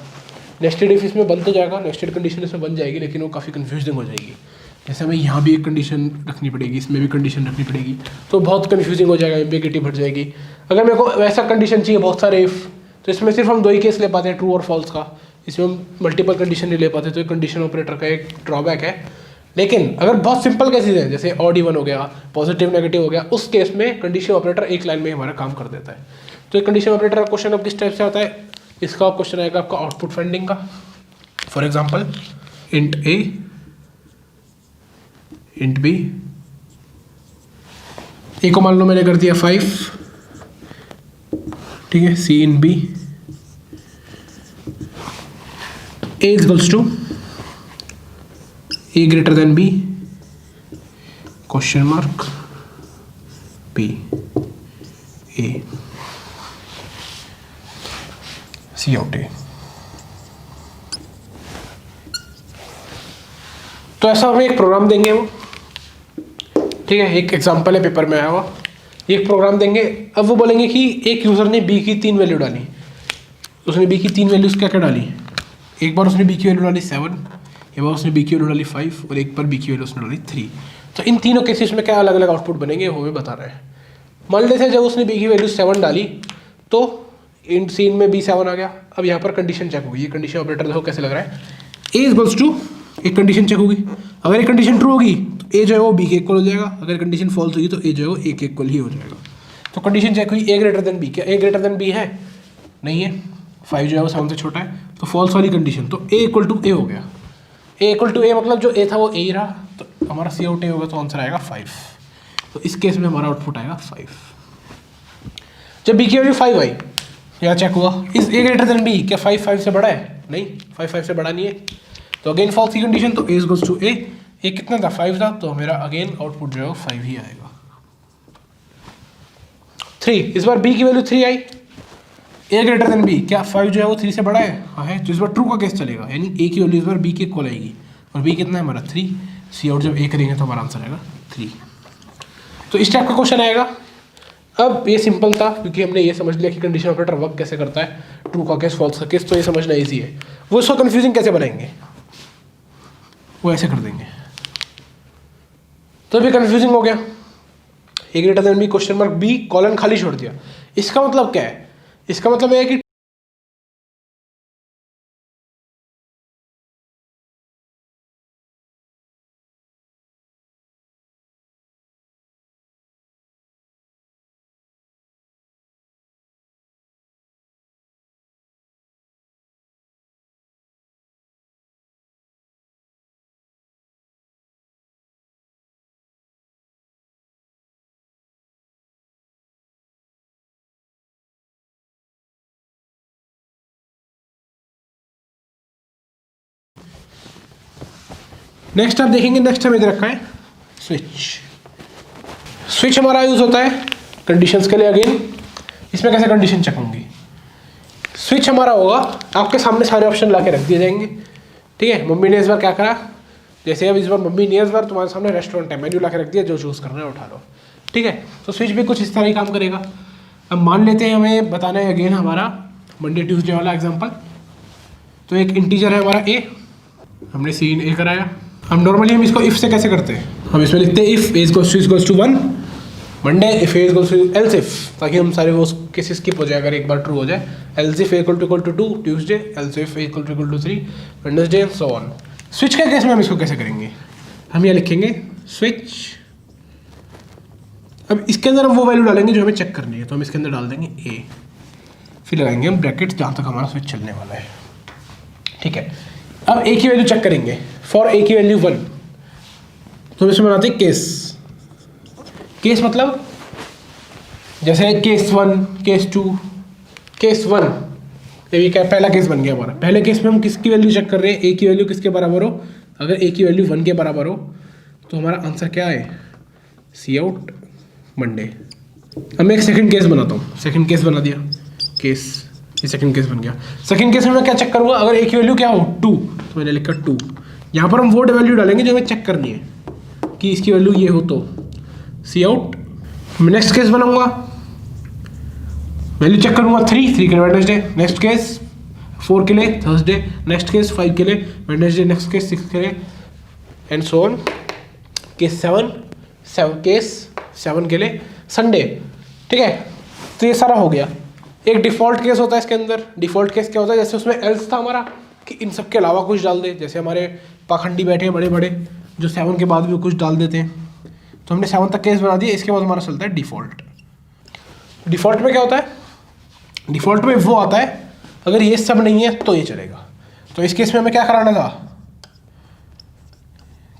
नेस्टेड इफ इसमें बन तो जाएगा, नेस्टेड कंडीशन इसमें बन जाएगी, लेकिन वो काफ़ी कन्फ्यूजिंग हो जाएगी। जैसे हमें यहाँ भी एक कंडीशन रखनी पड़ेगी, इसमें भी कंडीशन रखनी पड़ेगी, तो बहुत कन्फ्यूजिंग हो जाएगा, एम्बिगिटी बढ़ जाएगी। अगर मेरे को वैसा कंडीशन चाहिए बहुत सारे इफ़, तो इसमें सिर्फ हम 2 ही केस ले पाते हैं, ट्रू और फॉल्स का। इसमें हम मल्टीपल कंडीशन नहीं ले पाते, तो ये कंडीशन ऑपरेटर का एक ड्रॉबैक है। लेकिन अगर बहुत सिंपल केसेज हैं, जैसे ऑड इवन हो गया, पॉजिटिव नेगेटिव हो गया, उस केस में कंडीशन ऑपरेटर एक लाइन में हमारा काम कर देता है। तो ये कंडीशन ऑपरेटर का क्वेश्चन अब किस टाइप से आता है? इसका क्वेश्चन आएगा आपका आउटपुट फाइंडिंग का। For example int a, int b, a को मान लो मैंने कर दिया 5, ठीक है, cin b, a equals to a greater than b, question mark b a, cout a. तो ऐसा हमें एक प्रोग्राम देंगे वो, ठीक है, एक एग्जांपल है पेपर में आया हुआ, एक प्रोग्राम देंगे। अब वो बोलेंगे कि एक यूज़र ने बी की 3 वैल्यू डाली, उसने बी की 3 वैल्यूज़ क्या क्या डाली? एक बार उसने बी की वैल्यू डाली 7, एक बार उसने बी की वैल्यू डाली 5, और एक बार बी की वैल्यू उसने डाली 3। तो इन तीनों केसेस में क्या अलग अलग आउटपुट बनेंगे वो हमें बता रहा है। मान लेते हैं जब उसने बी की वैल्यू 7 डाली तो इन सीन में बी 7 आ गया। अब यहाँ पर कंडीशन चेक होगी, ये कंडीशन ऑपरेटर देखो कैसे लग रहा है। ए इक्वल्स टू, एक कंडीशन चेक होगी, अगर एक कंडीशन ट्रू होगी तो ए जो है वो बी के इक्वल हो जाएगा, अगर कंडीशन फॉल्स होगी तो ए जो है वो ए के इक्वल ही हो जाएगा। तो कंडीशन चेक हुई, ए ग्रेटर देन बी, क्या ए ग्रेटर देन बी है? नहीं है, 5 जो है वो 7 से छोटा है, तो फॉल्स वाली कंडीशन, तो ए इक्वल टू ए हो गया। ए इक्वल टू ए मतलब जो ए था वो ए ही रहा, तो हमारा सी आउट ए होगा, तो आंसर आएगा 5। तो इस केस में हमारा आउटपुट आएगा 5। जब बी की वैल्यू 5 आई, यहाँ चेक हुआ is a greater than b, क्या 5 5 से बड़ा है? नहीं, 5 5 से बड़ा नहीं है, तो अगेन फॉल्स की कंडीशन, तो ए गोज टू ए। ए कितना था? 5 था, तो मेरा अगेन आउटपुट जो है वो 5 ही आएगा। 3, इस बार बी की वैल्यू 3 आई, ए ग्रेटर देन बी, क्या 5 जो है वो 3 से बड़ा है? हाँ है, तो इस बार ट्रू का केस चलेगा, यानी ए की वैल्यू इस बार बी के इक्वल आएगी, और बी कितना है हमारा 3। सी आउट जब ए करेंगे तो हमारा आंसर आएगा 3। तो इस टाइप का क्वेश्चन आएगा। अब ये सिंपल था क्योंकि हमने ये समझ लिया कि कंडीशन ऑपरेटर वर्क कैसे करता है, ट्रू का केस, फॉल्स का केस, तो ये समझना ईजी है। वो इसको कंफ्यूजिंग कैसे बनाएंगे? वो ऐसे कर देंगे, तो भी कंफ्यूजिंग हो गया। A greater than b, question mark b, colon खाली छोड़ दिया। इसका मतलब क्या है? इसका मतलब है कि नेक्स्ट आप देखेंगे, नेक्स्ट हमें रखा है स्विच। स्विच हमारा यूज होता है कंडीशंस के लिए। अगेन इसमें कैसे कंडीशन चेक होंगी? स्विच हमारा होगा, आपके सामने सारे ऑप्शन ला के रख दिए जाएंगे, ठीक है। मम्मी ने इस बार क्या करा, जैसे अब इस बार मम्मी ने इस बार तुम्हारे सामने रेस्टोरेंट है, मेन्यू ला के रख दिया, जो चूज़ करना है उठा लो, ठीक है। तो स्विच भी कुछ इस तरह ही काम करेगा। अब मान लेते हैं हमें बताना है अगेन हमारा मंडे ट्यूसडे वाला एग्जांपल। तो एक इंटीजर है हमारा ए, हमने सीन ए कराया। हम नॉर्मली हम इसको इफ से कैसे करते हैं, हम इसमें लिखते हैं if a equals to 1 Monday, if a equals to else if, ताकि हम सारे वो केसेस स्किप हो जाए अगर एक बार ट्रू हो जाए। Else if a equal to 2 Tuesday, else if a equal to 3 Wednesday and so on. Switch के केस में हम इसको कैसे करेंगे, हम यहाँ लिखेंगे स्विच। अब इसके अंदर हम वो वैल्यू डालेंगे जो हमें चेक करनी है, तो हम इसके अंदर डाल देंगे ए, फिर लगाएंगे हम ब्रैकेट जहाँ तक हमारा स्विच चलने वाला है। ठीक है, अब ए की वैल्यू चेक करेंगे। फॉर ए की वैल्यू 1, तो हम इसमें बनाते हैं केस। केस मतलब जैसे केस 1, केस 2, केस 1, ये क्या पहला केस बन गया हमारा। पहले केस में हम किसकी वैल्यू चेक कर रहे हैं, ए की वैल्यू किसके बराबर हो। अगर ए की वैल्यू 1 के बराबर हो तो हमारा आंसर क्या है, सी आउट मंडे। अब मैं एक सेकंड केस बनाता हूँ, सेकंड केस बना दिया केस, ये सेकंड केस बन गया। सेकंड केस में मैं क्या चेक करूँगा, अगर ए की वैल्यू क्या हो 2, तो मैंने लिखा 2। यहाँ पर हम वो वैल्यू डालेंगे जो हमें चेक करनी है कि इसकी वैल्यू ये हो तो सी आउट। मैं नेक्स्ट केस बनाऊंगा, वैल्यू चेक करूंगा 3 के लिए वेडनेसडे, नेक्स्ट केस 4 के लिए थर्सडे, नेक्स्ट केस 5 के लिए वेडनेसडे, नेक्स्ट केस 6 के लिए एंड सो ऑन। केस 7 के लिए संडे। ठीक है, तो ये सारा हो गया। एक डिफ़ॉल्ट केस होता है इसके अंदर। डिफ़ॉल्ट केस क्या होता है, जैसे उसमें एल्स था हमारा कि इन सब के अलावा कुछ डाल दे, जैसे हमारे पाखंडी बैठे हैं बड़े बड़े जो 7 के बाद भी कुछ डाल देते हैं, तो हमने 7 तक केस बना दिया। इसके बाद हमारा चलता है डिफ़ॉल्ट। डिफ़ॉल्ट में क्या होता है, डिफ़ॉल्ट में वो आता है अगर ये सब नहीं है तो ये चलेगा। तो इस केस में हमें क्या कराना था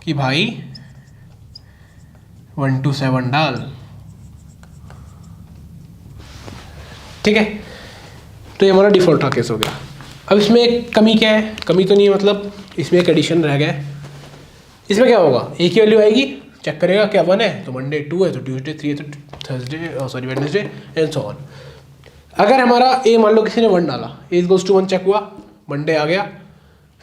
कि भाई 1 to 7 डाल। ठीक है, तो ये हमारा डिफ़ॉल्ट का केस हो गया। अब इसमें एक कमी क्या है, कमी तो नहीं है, मतलब इसमें एक एडिशन रह गया है। इसमें क्या होगा, ए की वैल्यू आएगी, चेक करेगा क्या 1 है तो मंडे, 2 है तो ट्यूसडे, 3 है तो Thursday, sorry Wednesday and so on. अगर हमारा ए मान लो किसी ने 1 डाला, ए इक्वल्स टू 1 चेक हुआ, मंडे आ गया,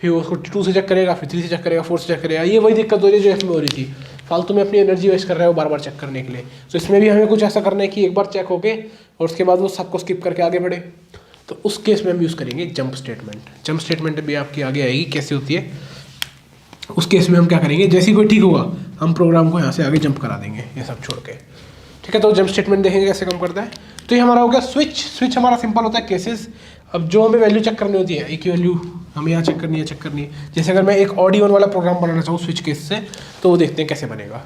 फिर उसको 2 से चेक करेगा, फिर 3 से चेक करेगा, 4 से चेक करेगा। ये वही दिक्कत हो रही है जो इसमें हो रही थी, फालतू में अपनी एनर्जी वेस्ट कर रहा है वो बार बार चेक करने के लिए। तो इसमें भी हमें कुछ ऐसा करना है कि एक बार चेक होके और उसके बाद वो सबको स्किप करके आगे बढ़े। तो उस केस में हम यूज़ करेंगे जंप स्टेटमेंट। जंप स्टेटमेंट भी आपकी आगे आएगी कैसे होती है। उस केस में हम क्या करेंगे, जैसे ही कोई ठीक होगा हम प्रोग्राम को यहाँ से आगे जंप करा देंगे ये सब छोड़ के। ठीक है, तो जंप स्टेटमेंट देखेंगे कैसे काम करता है। तो ये हमारा हो गया स्विच। स्विच हमारा सिंपल होता है केसेस। अब जो हमें वैल्यू चेक करनी होती है, ए की वैल्यू हमें यहाँ चेक करनी है। जैसे अगर मैं एक ऑड इवन वाला प्रोग्राम बनाना चाहूँ स्विच केस से, तो वो देखते हैं कैसे बनेगा।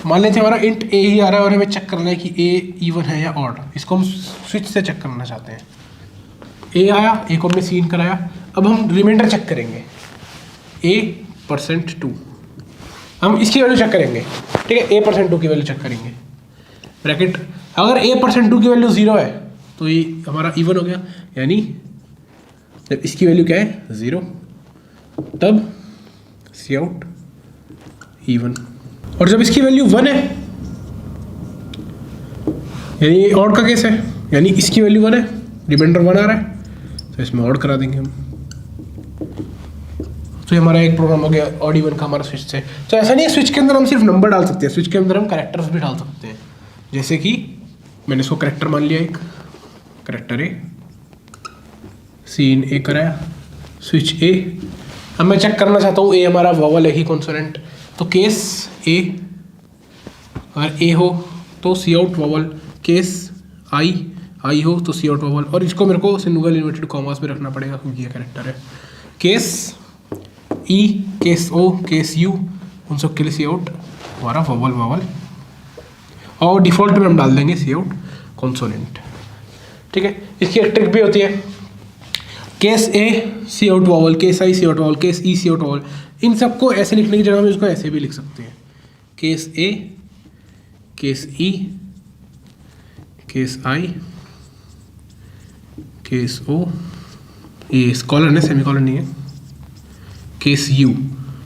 मान लेते हैं हमारा इंट ए ही आ रहा है और हमें चेक करना है कि ए इवन है या ऑड। इसको हम स्विच से चेक करना चाहते हैं। ए आया, ए को हमने सीन कराया। अब हम रिमाइंडर चेक करेंगे a%2, हम इसकी वैल्यू चेक करेंगे। ठीक है, a%2 की वैल्यू चेक करेंगे ब्रैकेट। अगर a%2 की वैल्यू 0 है तो ये हमारा इवन हो गया, यानी जब इसकी वैल्यू क्या है 0 तब सी आउट इवन। और जब इसकी वैल्यू 1 है यानी ऑड का केस है, यानी इसकी वैल्यू 1 है, रिमाइंडर 1 आ रहा है, तो इसमें ऑड करा देंगे हम। तो ये हमारा एक प्रोग्राम हो गया ऑड इवन का हमारा स्विच से। तो ऐसा नहीं है स्विच के अंदर हम सिर्फ नंबर डाल सकते हैं, स्विच के अंदर हम कैरेक्टर्स भी डाल सकते हैं। जैसे कि मैंने इसको कैरेक्टर मान लिया, एक कैरेक्टर ए, सीन ए कराया, स्विच ए। अब मैं चेक करना चाहता हूँ ए हमारा वॉवल है ही कॉन्सोनेंट, तो केस ए, अगर ए हो तो सी आउट वॉवल, केस आई हो तो सी आउट वॉवल। और इसको मेरे को सिंगल इन्वर्टेड कॉमास में रखना पड़ेगा क्योंकि ये कैरेक्टर है। केस ई, केस ओ, केस यू, उन सब के लिए सी आउट हमारा वॉवल। और डिफ़ॉल्ट में हम डाल देंगे सी आउट कॉन्सोनेंट। ठीक है, इसकी एक ट्रिक भी होती है, case a cout vowel, case i cout vowel, case e cout vowel. इन सबको ऐसे लिखने की जगह में इसको ऐसे भी लिख सकते हैं, case a, case E, case i, case o, ये कॉलन है, सेमीकॉलन नहीं है, केस यू।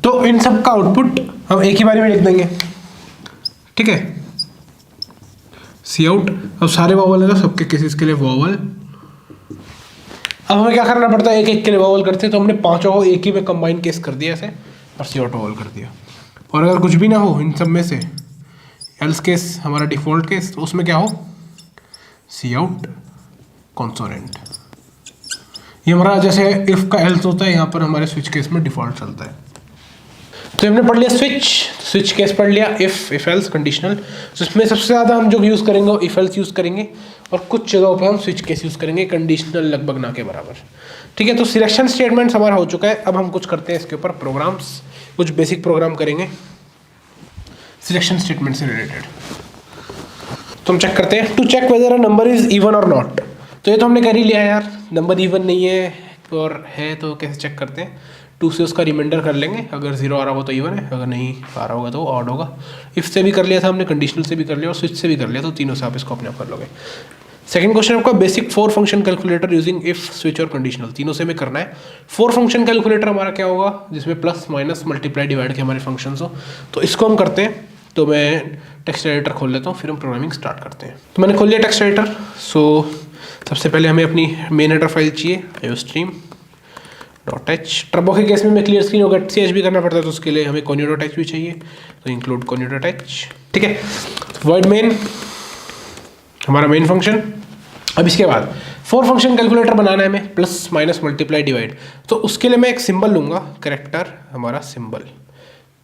तो इन सब का आउटपुट हम एक ही बारे में लिख देंगे। ठीक है, सी आउट। अब सारे वॉवल है तो सबके केसेस के लिए वॉवल। अब हमें क्या करना पड़ता है, एक एक के लिए वॉवल करते हैं, तो हमने पांचों को एक ही में कंबाइन केस कर दिया ऐसे और सी आउट वॉवल कर दिया। और अगर कुछ भी ना हो इन सब में से, एल्स केस हमारा डिफ़ॉल्ट केस, तो उसमें क्या हो, सी आउट कॉन्सोनेंट। ये हमारा जैसे इफ़ का एल्स होता है, यहाँ पर हमारे स्विच केस में डिफ़ॉल्ट चलता है। तो हमने पढ़ लिया स्विच केस पढ़ लिया, इफ एल्स कंडीशनल। तो इसमें सबसे ज़्यादा हम जो यूज़ करेंगे वो इफ एल्स यूज़ करेंगे, और कुछ जगहों पे हम स्विच केस यूज़ करेंगे, कंडीशनल लगभग ना के बराबर। ठीक है, तो सिलेक्शन स्टेटमेंट्स हमारा हो चुका है। अब हम कुछ करते हैं इसके ऊपर प्रोग्राम्स, कुछ बेसिक प्रोग्राम करेंगे सिलेक्शन स्टेटमेंट से रिलेटेड। तो हम चेक करते हैं, to check whether a number is even और नॉट। तो ये तो हमने कर ही लिया है यार, नंबर इवन नहीं है और है तो कैसे चेक करते हैं, 2 से उसका रिमाइंडर कर लेंगे, अगर 0 आ रहा होगा तो इवन है, अगर नहीं आ रहा होगा तो ऑड होगा। इफ से भी कर लिया था हमने, कंडीशनल से भी कर लिया और स्विच से भी कर लिया, तो तीनों से आप इसको अपने आप कर लोगे। सेकंड क्वेश्चन आपका basic 4 function calculator using if, switch और कंडीशनल, तीनों से हमें करना है। 4 फंक्शन कैलकुलेटर हमारा क्या होगा, जिसमें प्लस माइनस मल्टीप्लाई डिवाइड के हमारे फंक्शंस हो। तो इसको हम करते हैं, तो मैं टेक्स्ट एडिटर खोल लेता हूँ, फिर हम प्रोग्रामिंग स्टार्ट करते हैं। तो मैंने खोल लिया टेक्स्ट एडिटर। सो सबसे पहले हमें अपनी मेन हेडर फाइल चाहिए, iostream.h। ट्रबो के केस में मैं क्लियर स्क्रीन और ch भी करना पड़ता है, तो उसके लिए हमें conio.h भी चाहिए, तो इंक्लूड conio.h। ठीक है, void main हमारा मेन फंक्शन। अब इसके बाद 4 फंक्शन कैलकुलेटर बनाना है हमें, प्लस माइनस मल्टीप्लाई डिवाइड। तो उसके लिए मैं एक सिंबल लूँगा, करेक्टर हमारा सिंबल।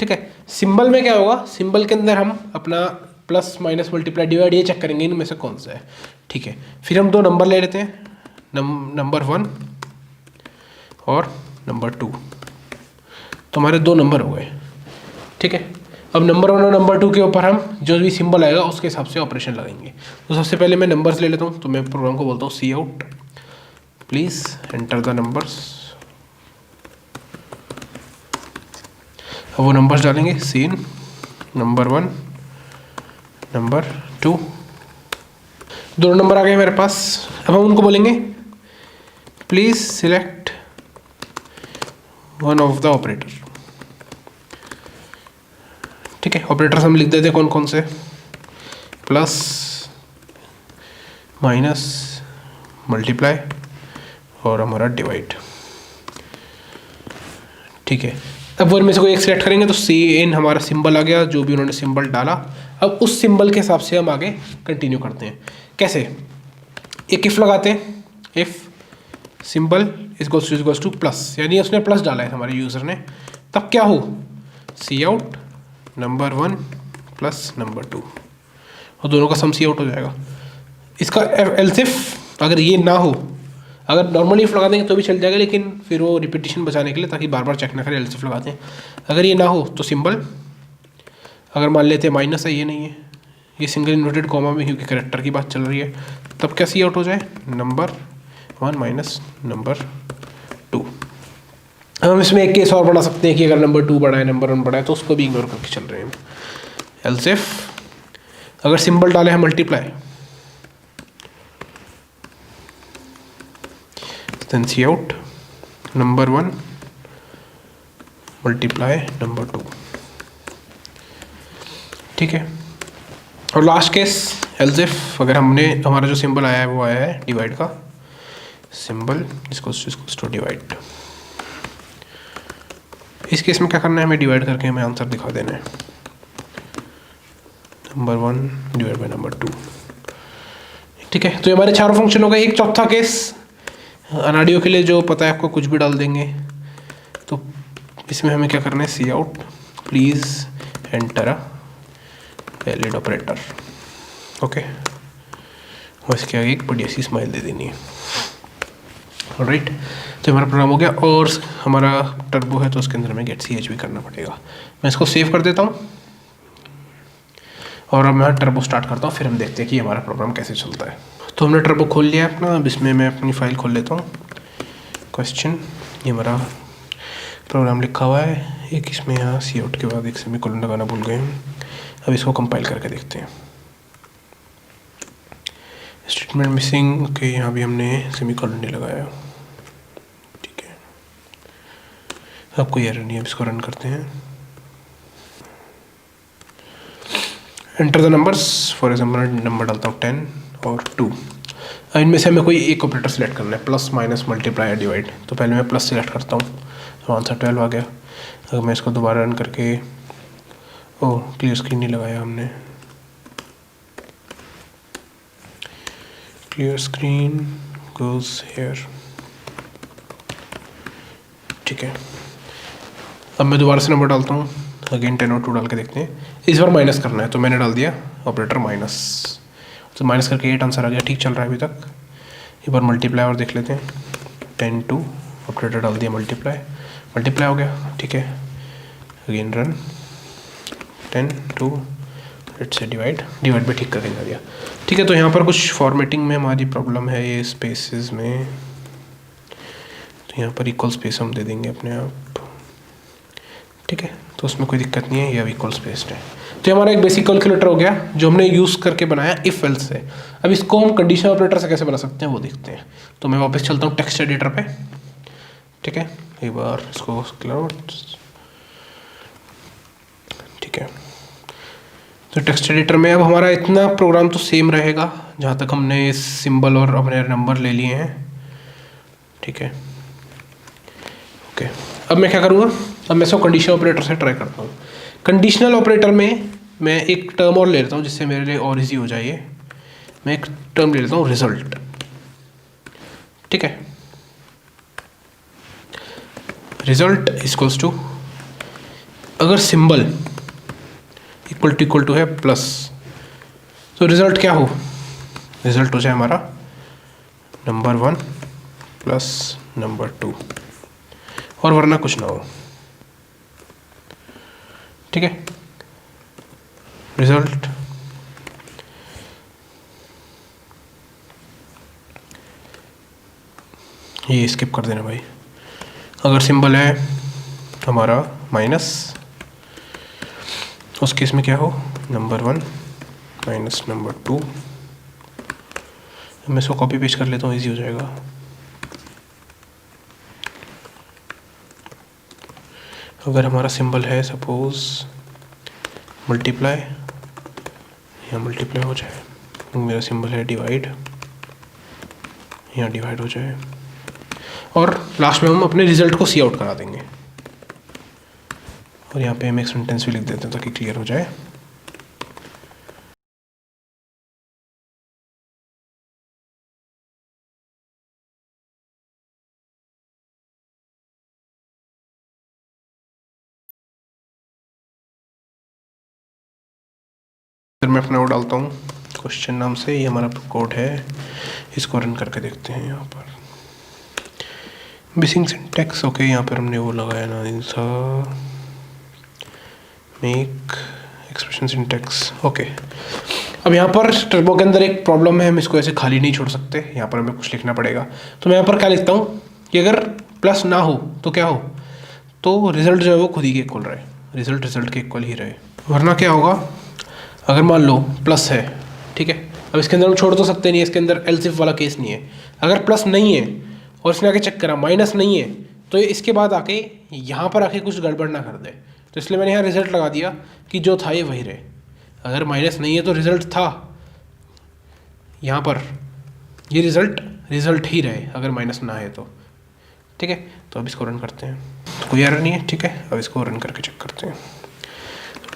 ठीक है, सिंबल में क्या होगा, सिंबल के अंदर हम अपना प्लस माइनस मल्टीप्लाई डिवाइड ये चेक करेंगे इनमें से कौन सा है। ठीक है, फिर हम 2 नंबर ले लेते हैं, नंबर 1 और नंबर 2। तो हमारे 2 नंबर हो गए। ठीक है, अब नंबर 1 और नंबर 2 के ऊपर हम जो भी सिंबल आएगा उसके हिसाब से ऑपरेशन लगाएंगे। तो सबसे पहले मैं नंबर्स ले लेता हूँ, तो मैं प्रोग्राम को बोलता हूँ cout, please enter the numbers. अब वो नंबर्स डालेंगे, सीन नंबर 1 नंबर 2, 2 नंबर आ गए मेरे पास। अब हम उनको बोलेंगे please select one of the operator. ठीक है, ऑपरेटर्स हम लिख देते कौन कौन से, प्लस माइनस मल्टीप्लाई और हमारा डिवाइड। ठीक है, अब वो इनमें से कोई एक सिलेक्ट करेंगे, तो CN हमारा सिंबल आ गया, जो भी उन्होंने सिंबल डाला। अब उस सिंबल के हिसाब से हम आगे कंटिन्यू करते हैं। कैसे, एक इफ लगाते हैं, if symbol is two plus, यानी उसने प्लस डाला है हमारे यूज़र ने, तब क्या हो, सी आउट नंबर 1 प्लस नंबर 2, और दोनों का सम सी आउट हो जाएगा। इसका एल्स इफ अगर ये ना हो, अगर नॉर्मली इफ लगा देंगे तो भी चल जाएगा, लेकिन फिर वो रिपीटिशन बचाने के लिए, ताकि बार बार चेक ना करें, एल्स इफ लगाते हैं। अगर ये ना हो तो सिंबल, अगर मान लेते हैं माइनस है, ये नहीं है, ये सिंगल इन्वर्टेड कॉमा में, क्योंकि करेक्टर की बात चल रही है, तब क्या सी आउट हो जाए, नंबर 1 माइनस नंबर 2। अब हम इसमें एक केस और बना सकते हैं कि अगर नंबर 2 बड़ा है, नंबर 1 बड़ा है, तो उसको भी इग्नोर करके चल रहे हैं। एल्स इफ अगर सिंबल डाले हैं multiply, then see out number 1 multiply number 2। ठीक है, और लास्ट केस एल्स इफ अगर हमने, हमारा जो सिंबल आया है वो आया है डिवाइड का सिंबल, इसको टू डिवाइड। इस केस में क्या करना है, हमें डिवाइड करके हमें आंसर दिखा देना है, नंबर 1 डिवाइड बाई नंबर 2। ठीक है, तो ये हमारे 4 फंक्शन हो गए। एक चौथा केस अनाडियो के लिए, जो पता है आपको, कुछ भी डाल देंगे। तो इसमें हमें क्या करना है, सी out please enter a valid operator. Okay, और इसके आगे एक बढ़िया सी स्माइल दे देनी है। ऑलराइट, तो हमारा प्रोग्राम हो गया, और हमारा टर्बो है तो उसके अंदर हमें गेट ch भी करना पड़ेगा। मैं इसको सेव कर देता हूँ और अब मैं टर्बो स्टार्ट करता हूँ, फिर हम देखते हैं कि हमारा प्रोग्राम कैसे चलता है। तो हमने टर्बो खोल लिया है अपना। अब इसमें मैं अपनी फ़ाइल खोल लेता हूँ, क्वेश्चन, ये हमारा प्रोग्राम लिखा हुआ है। एक इसमें यहाँ सी आउट के बाद एक सेमीकोलन लगाना भूल गए हैं। अब इसको कंपाइल करके देखते हैं। स्टेटमेंट मिसिंग, ओके, यहाँ भी हमने सेमीकोलन नहीं लगाया। ठीक है, अब कोई एरर नहीं है, इसको रन करते हैं। Enter the numbers, for example number डालता हूँ 10 और 2। इनमें से हमें कोई एक ऑपरेटर सेलेक्ट करना है, प्लस माइनस मल्टीप्लाई डिवाइड। तो पहले मैं प्लस सेलेक्ट करता हूँ, तो आंसर 12 आ गया। अगर मैं इसको दोबारा रन करके, ओह क्लियर स्क्रीन नहीं लगाया हमने, क्लियर स्क्रीन गोज हेयर। ठीक है, अब मैं दोबारा से नंबर डालता हूँ, अगेन 10 और 2 डाल के देखते हैं। इस बार माइनस करना है तो मैंने डाल दिया ऑपरेटर माइनस, तो माइनस करके 8 आंसर आ गया। ठीक चल रहा है अभी तक। एक बार मल्टीप्लाई और देख लेते हैं। 10 2 ऑपरेटर डाल दिया, मल्टीप्लाई हो गया। ठीक है, अगेन रन। 10 2 से डिवाइड भी ठीक करके जा दिया। ठीक है, तो यहाँ पर कुछ फॉर्मेटिंग में हमारी प्रॉब्लम है, ये स्पेसेस में, तो यहाँ पर इक्वल स्पेस हम दे देंगे अपने आप। ठीक है, तो उसमें कोई दिक्कत नहीं है, ये अब इक्वल स्पेस्ड है। तो हमारा एक बेसिक कैलकुलेटर हो गया जो हमने यूज़ करके बनाया इफ एल्स से। अब इसको हम कंडीशनल ऑपरेटर से कैसे बना सकते हैं वो देखते हैं। तो मैं वापस चलता हूँ टेक्स्ट एडिटर पे। ठीक है, एक बार इसको ठीक है, तो टेक्स्ट एडिटर में अब हमारा इतना प्रोग्राम तो सेम रहेगा जहाँ तक हमने सिंबल और अपने नंबर ले लिए हैं। ठीक है, ओके, अब मैं क्या करूँगा, अब मैं इसको कंडीशनल ऑपरेटर से ट्राई करता हूँ। कंडीशनल ऑपरेटर में मैं एक टर्म और ले लेता हूँ जिससे मेरे लिए और इजी हो जाए ये। मैं एक टर्म ले लेता हूँ रिजल्ट। ठीक है, रिजल्ट इक्वल्स टू, अगर सिंबल इक्वल टू है प्लस, तो रिजल्ट क्या हो, रिजल्ट हो जाए हमारा नंबर 1 प्लस नंबर 2, और वरना कुछ ना हो। ठीक है, रिजल्ट ये स्किप कर देना भाई। अगर सिंबल है हमारा माइनस, उस केस में क्या हो, नंबर 1 माइनस नंबर 2। मैं इसको कॉपी पेस्ट कर लेता हूँ, इजी हो जाएगा। अगर हमारा सिंबल है सपोज मल्टीप्लाई, यहाँ मल्टीप्लाई हो जाए, मेरा सिंबल है डिवाइड, यहाँ डिवाइड हो जाए, और लास्ट में हम अपने रिजल्ट को सी आउट करा देंगे। और यहाँ पे हम एक सेंटेंस भी लिख देते हैं ताकि क्लियर हो जाए। फिर मैं अपना वो डालता हूँ क्वेश्चन नाम से, ये हमारा कोड है, इसको रन करके देखते हैं। यहाँ पर मिसिंग सिंटैक्स, ओके, यहाँ पर हमने वो लगाया ना, इनसा मेक एक्सप्रेशन सिंटैक्स। ओके, अब यहाँ पर टर्बो के अंदर एक प्रॉब्लम है, हम इसको ऐसे खाली नहीं छोड़ सकते, यहाँ पर हमें कुछ लिखना पड़ेगा। तो मैं यहाँ पर क्या लिखता हूँ कि अगर प्लस ना हो तो क्या हो, तो रिजल्ट जो है वो खुद ही के इक्वल रहे, रिजल्ट के इक्वल ही रहे। वरना क्या होगा, अगर मान लो प्लस है, ठीक है, अब इसके अंदर हम छोड़ तो सकते नहीं है, इसके अंदर एल्स इफ वाला केस नहीं है। अगर प्लस नहीं है और इसने आके चेक करा माइनस नहीं है, तो ये इसके बाद आके यहाँ पर आके कुछ गड़बड़ ना कर दे, तो इसलिए मैंने यहाँ रिजल्ट लगा दिया कि जो था ये वही रहे। अगर माइनस नहीं है तो रिजल्ट था यहाँ पर, ये रिजल्ट ही रहे अगर माइनस ना है तो। ठीक है, तो अब इसको रन करते हैं, कोई एरर नहीं है। ठीक है, अब इसको रन करके चेक करते हैं।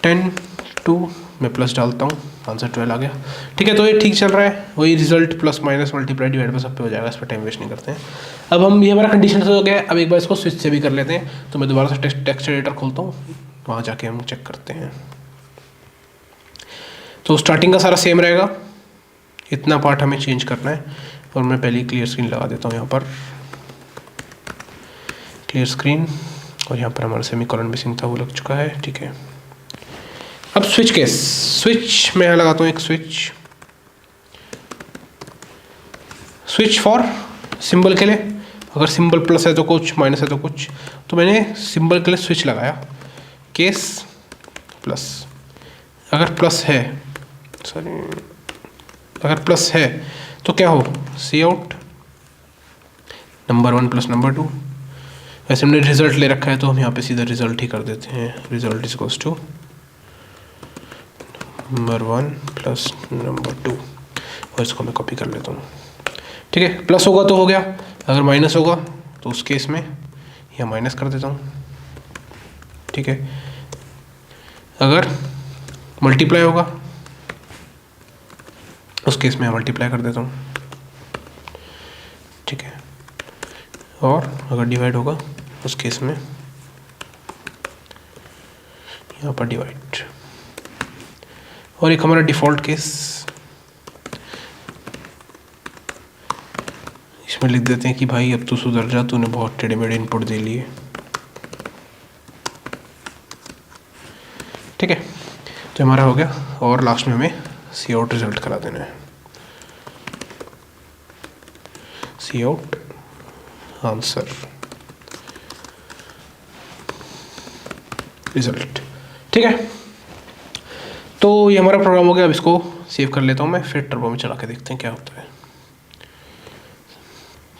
10 2 मैं प्लस डालता हूँ, आंसर 12 आ गया। ठीक है, तो ये ठीक चल रहा है, वही result plus minus multiply divide पर सब पे हो जाएगा, इस पर टाइम वेस्ट नहीं करते हैं। अब हम, ये हमारा कंडीशन हो गया, अब एक बार इसको स्विच से भी कर लेते हैं। तो मैं दोबारा से टेक्स्ट एडिटर खोलता हूँ, वहाँ जाके हम चेक करते हैं। तो स्टार्टिंग का सारा सेम रहेगा, इतना पार्ट हमें चेंज करना है। और मैं पहले क्लियर स्क्रीन लगा देता हूँ यहाँ पर, क्लियर स्क्रीन, और यहाँ पर हमारा सेमीकोलन मिसिंग था वो लग चुका है। ठीक है, अब स्विच केस, स्विच मैं यहाँ लगाता हूँ एक स्विच फॉर सिंबल के लिए। अगर सिंबल प्लस है तो कुछ, माइनस है तो कुछ, तो मैंने सिंबल के लिए स्विच लगाया, केस प्लस। अगर प्लस है, सॉरी, अगर प्लस है तो क्या हो, सी आउट नंबर 1 प्लस नंबर 2। वैसे हमने रिजल्ट ले रखा है तो हम यहाँ पे सीधा रिजल्ट ही कर देते हैं, result is equals to number 1 plus number 2, और इसको मैं कॉपी कर लेता हूँ। ठीक है, प्लस होगा तो हो गया, अगर माइनस होगा तो उस केस में यहाँ माइनस कर देता हूँ। ठीक है, अगर मल्टीप्लाई होगा उस केस में मल्टीप्लाई कर देता हूँ। और अगर डिवाइड होगा उस केस में यहाँ पर डिवाइड। और एक हमारा डिफ़ॉल्ट केस, इसमें लिख देते हैं कि भाई अब तू सुधर जा, तूने बहुत टेढ़े मेढ़े इनपुट दे लिए। ठीक है, तो हमारा हो गया। और लास्ट में हमें सी आउट रिजल्ट करा देना है, सी आउट आंसर रिजल्ट। ठीक है, तो ये हमारा प्रोग्राम हो गया। अब इसको सेव कर लेता हूँ मैं, फिर टर्बो में चला के देखते हैं क्या होता है।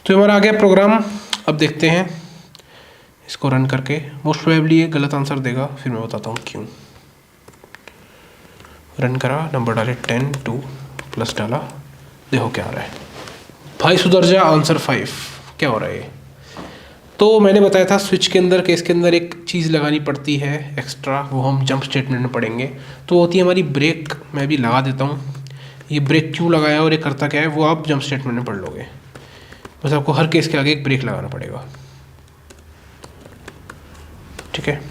तो हमारा आ गया प्रोग्राम। अब देखते हैं इसको रन करके। मोस्ट प्रोबेबली ये गलत आंसर देगा, फिर मैं बताता हूँ क्यों। रन करा, नंबर डाले 10 2 प्लस डाला, देखो क्या आ रहा है भाई, सुधर जा आंसर 5। क्या हो रहा है? तो मैंने बताया था स्विच के अंदर, केस के अंदर एक चीज़ लगानी पड़ती है एक्स्ट्रा, वो हम जंप स्टेटमेंट में पढ़ेंगे। तो होती है हमारी ब्रेक। मैं भी लगा देता हूँ। ये ब्रेक क्यों लगाया और ये करता क्या है वो आप जंप स्टेटमेंट में पढ़ लोगे। बस आपको हर केस के आगे एक ब्रेक लगाना पड़ेगा। ठीक है,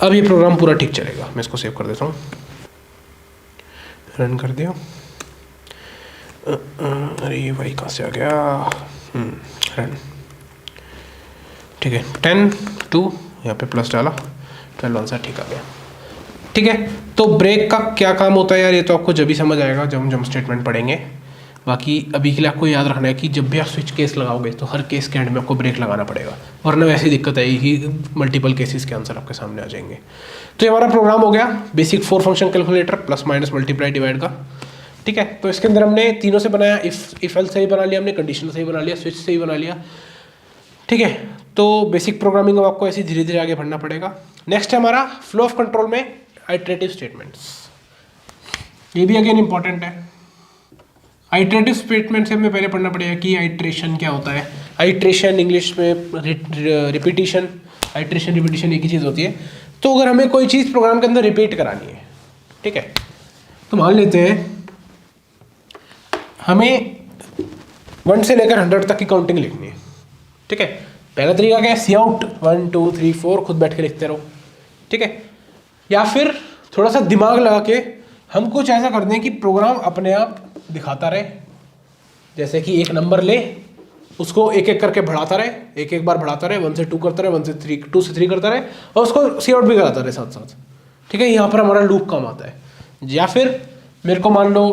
अब ये प्रोग्राम पूरा ठीक चलेगा। मैं इसको सेव कर देता हूँ, रन कर दिया। अरे भाई कहाँ से आ गया? रन। ठीक है, 10 2 यहाँ पे प्लस डाला, 12 आंसर ठीक आ गया। ठीक है, तो ब्रेक का क्या काम होता है यार, ये तो आपको जब भी समझ आएगा जब हम जंप स्टेटमेंट पढ़ेंगे। बाकी अभी के लिए आपको याद रखना है कि जब भी आप स्विच केस लगाओगे तो हर केस के एंड में आपको ब्रेक लगाना पड़ेगा, वरना वैसी दिक्कत आएगी कि मल्टीपल केसेस के आंसर आपके सामने आ जाएंगे। तो ये हमारा प्रोग्राम हो गया, basic 4 function calculator, plus minus multiply divide का। ठीक है, तो इसके अंदर हमने तीनों से बनाया, इफ एल्स सही बना लिया हमने, कंडीशन सही बना लिया, स्विच सही बना लिया। ठीक है, तो बेसिक प्रोग्रामिंग अब आपको ऐसे धीरे धीरे आगे बढ़ना पड़ेगा। नेक्स्ट है हमारा फ्लो ऑफ कंट्रोल में आइटरेटिव स्टेटमेंट्स। ये भी अगेन इंपॉर्टेंट है। आइटरेटिव स्टेटमेंट से हमें पहले पढ़ना पड़ेगा कि आइट्रेशन क्या होता है। आइट्रेशन इंग्लिश में रिपीटिशन, आइट्रेशन रिपीटिशन एक ही चीज़ होती है। तो अगर हमें कोई चीज़ प्रोग्राम के अंदर रिपीट करानी है, ठीक है, तो मान लेते हैं हमें 1 से लेकर 100 तक की काउंटिंग लिखनी है। ठीक है, पहला तरीका क्या है, सी आउट 1 2 3 4 खुद बैठ के लिखते रहो। ठीक है, या फिर थोड़ा सा दिमाग लगा के हम कुछ ऐसा कर दें कि प्रोग्राम अपने आप दिखाता रहे। जैसे कि एक नंबर ले, उसको एक एक करके बढ़ाता रहे, एक एक बार बढ़ाता रहे, 1 से 2 करता रहे, 1 से 3 2 से 3 करता रहे, और उसको सी आउट भी कराता रहे साथ साथ। ठीक है, यहाँ पर हमारा लूप काम आता है। या फिर मेरे को मान लो